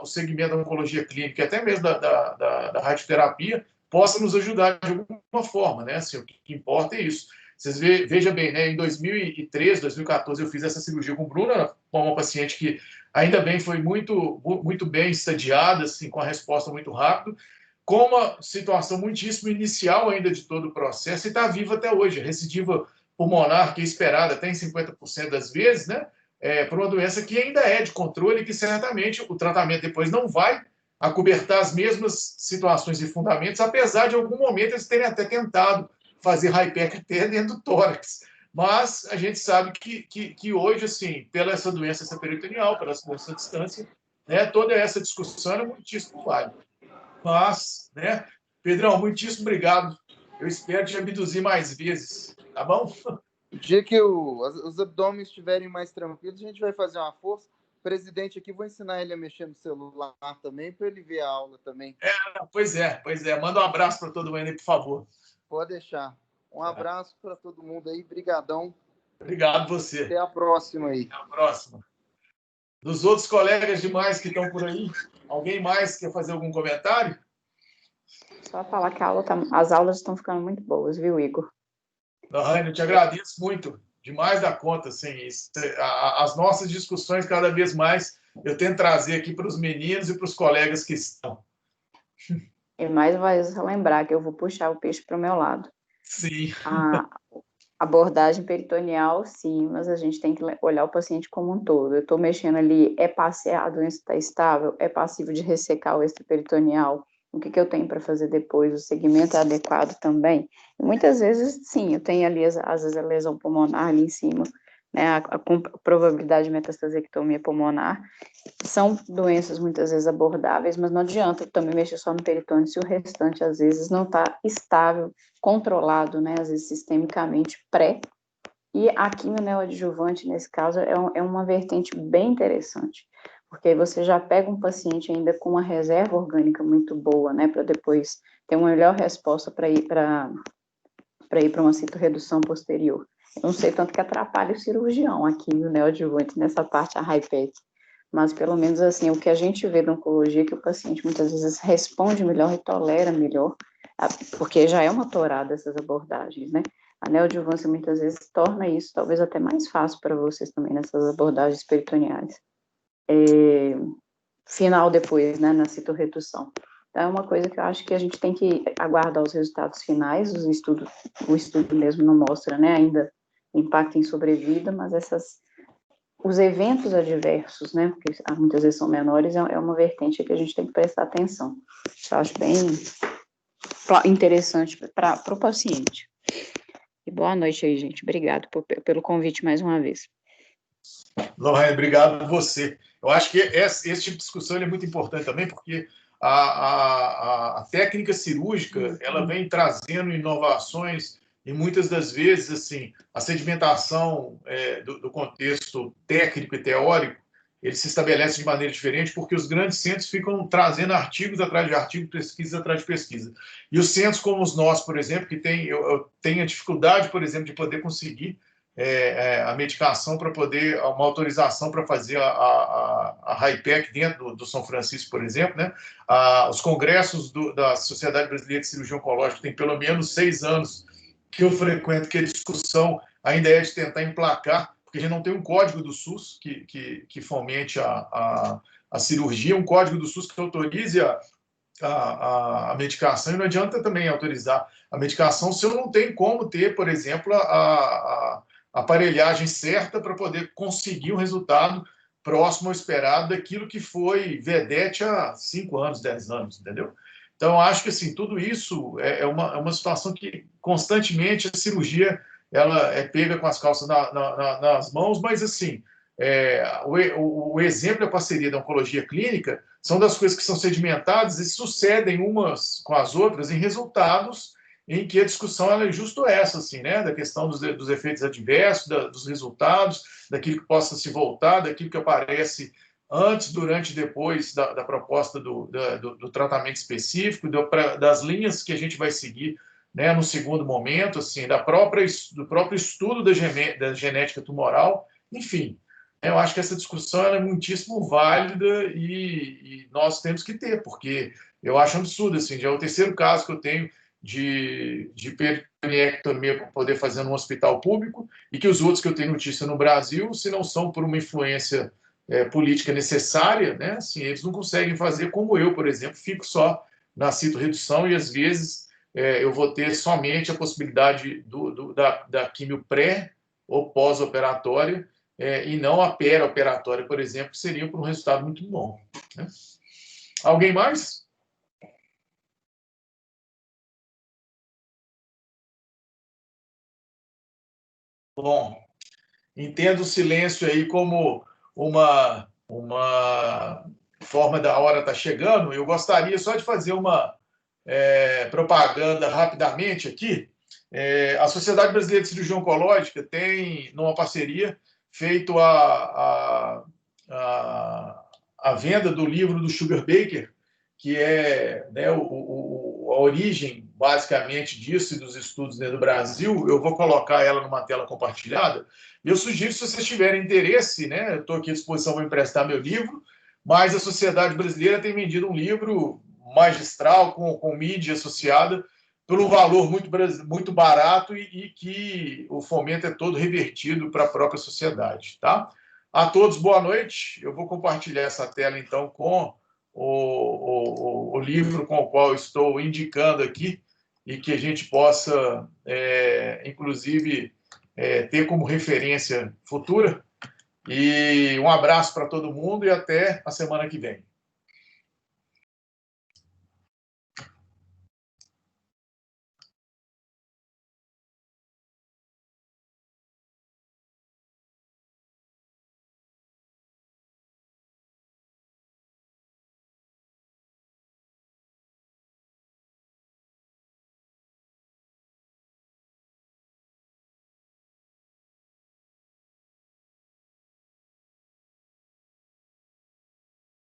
S1: o segmento da oncologia clínica, e até mesmo da radioterapia, possa nos ajudar de alguma forma, né? Assim, o que importa é isso. Vocês vejam bem, né? Em 2013, 2014, eu fiz essa cirurgia com Bruna, com uma paciente que, ainda bem, foi muito, muito bem estadiada, assim, com a resposta muito rápida, com uma situação muitíssimo inicial ainda de todo o processo, e está viva até hoje. A recidiva pulmonar, que é esperada até em 50% das vezes, né? Por uma doença que ainda é de controle, que certamente o tratamento depois não vai acobertar as mesmas situações e fundamentos, apesar de, em algum momento, eles terem até tentado fazer HIPEC até dentro do tórax. Mas a gente sabe que hoje, assim, pela essa doença extraperitoneal, pela essa doença à distância, né, toda essa discussão é muitíssimo válida. Mas, né, Pedrão, muitíssimo obrigado. Eu espero te abduzir mais vezes, tá bom?
S9: O dia que os abdômenes estiverem mais tranquilos, a gente vai fazer uma força. O presidente aqui, vou ensinar ele a mexer no celular também, para ele ver a aula também.
S1: Pois é. Manda um abraço para todo mundo aí, por favor.
S9: Pode deixar. Um abraço para todo mundo aí. Brigadão.
S1: Obrigado você.
S9: Até a próxima aí.
S1: Até a próxima. Dos outros colegas demais que estão por aí, alguém mais quer fazer algum comentário?
S10: Só falar que as aulas estão ficando muito boas, viu, Igor?
S1: Lohane, eu te agradeço muito, demais da conta. Assim, as nossas discussões, cada vez mais, eu tento trazer aqui para os meninos e para os colegas que estão.
S10: E mais vai lembrar que eu vou puxar o peixe para o meu lado.
S1: Sim.
S10: A abordagem peritoneal, sim, mas a gente tem que olhar o paciente como um todo. Eu estou mexendo ali, a doença está estável, é passivo de ressecar o extraperitoneal, o que eu tenho para fazer depois, o segmento é adequado também. E muitas vezes, sim, eu tenho ali, às vezes, a lesão pulmonar ali em cima, né, a probabilidade de metastasiectomia pulmonar. São doenças muitas vezes abordáveis, mas não adianta também mexer só no peritônio se o restante, às vezes, não está estável, controlado, né, às vezes sistemicamente pré. E a quimio neoadjuvante, nesse caso, é uma vertente bem interessante, porque aí você já pega um paciente ainda com uma reserva orgânica muito boa, né, para depois ter uma melhor resposta para ir para uma citorredução posterior. Eu não sei tanto que atrapalha o cirurgião aqui no neoadjuvante, nessa parte, a HIPEC, mas pelo menos assim, o que a gente vê da oncologia é que o paciente muitas vezes responde melhor e tolera melhor, porque já é uma tourada essas abordagens, né? A neoadjuvância muitas vezes torna isso talvez até mais fácil para vocês também nessas abordagens peritoneais. Final depois, né, na citorredução. Então, é uma coisa que eu acho que a gente tem que aguardar os resultados finais, o estudo mesmo não mostra, né, ainda impacto em sobrevida, mas os eventos adversos, né, porque muitas vezes são menores, é uma vertente que a gente tem que prestar atenção. Eu acho bem interessante para o paciente. E boa noite aí, gente. Obrigado pelo convite mais uma vez.
S1: Lohane, obrigado a você. Eu acho que esse tipo de discussão é muito importante também, porque a técnica cirúrgica ela vem trazendo inovações e muitas das vezes assim a sedimentação do contexto técnico e teórico ele se estabelece de maneira diferente porque os grandes centros ficam trazendo artigos atrás de artigos, pesquisa atrás de pesquisa. E os centros como os nossos, por exemplo, que eu tenho a dificuldade, por exemplo, de poder conseguir a medicação para poder, uma autorização para fazer a HIPEC dentro do São Francisco, por exemplo, né? Os congressos da Sociedade Brasileira de Cirurgia Oncológica tem pelo menos 6 anos que eu frequento, que a discussão ainda é de tentar emplacar, porque a gente não tem um código do SUS que fomente a cirurgia, um código do SUS que autorize a medicação, e não adianta também autorizar a medicação se eu não tenho como ter, por exemplo, a aparelhagem certa para poder conseguir um resultado próximo ao esperado daquilo que foi vedete há 5 anos, 10 anos, entendeu? Então, acho que assim, tudo isso é uma situação que constantemente a cirurgia ela é pega com as calças nas mãos, mas, assim, o exemplo e a parceria da oncologia clínica são das coisas que são sedimentadas e sucedem umas com as outras em resultados em que a discussão ela é justo essa, assim, né? Da questão dos efeitos adversos, dos resultados, daquilo que possa se voltar, daquilo que aparece antes, durante e depois da proposta do tratamento específico, das linhas que a gente vai seguir, né, no segundo momento, assim, do próprio estudo da genética tumoral, enfim. Eu acho que essa discussão é muitíssimo válida e nós temos que ter, porque eu acho absurdo, assim, já é o terceiro caso que eu tenho de peritonectomia para poder fazer no hospital público e que os outros que eu tenho notícia no Brasil, se não são por uma influência política necessária, né, assim, eles não conseguem fazer como eu, por exemplo, fico só na citorredução e às vezes eu vou ter somente a possibilidade da quimio pré ou pós-operatória e não a pera-operatória, por exemplo, que seria para um resultado muito bom, né? Alguém mais? Bom, entendo o silêncio aí como uma forma da hora estar chegando. Eu gostaria só de fazer uma propaganda rapidamente aqui. A Sociedade Brasileira de Cirurgia Oncológica tem, numa parceria, feito a venda do livro do Sugar Baker, que é, né, a origem, basicamente, disso e dos estudos dentro do Brasil. Eu vou colocar ela numa tela compartilhada. E eu sugiro, se vocês tiverem interesse, né, eu estou aqui à disposição para emprestar meu livro, mas a Sociedade Brasileira tem vendido um livro magistral, com mídia associada, por um valor muito barato e que o fomento é todo revertido para a própria sociedade, tá? A todos, boa noite. Eu vou compartilhar essa tela, então, com o livro com o qual eu estou indicando aqui e que a gente possa, inclusive, ter como referência futura. E um abraço para todo mundo e até a semana que vem.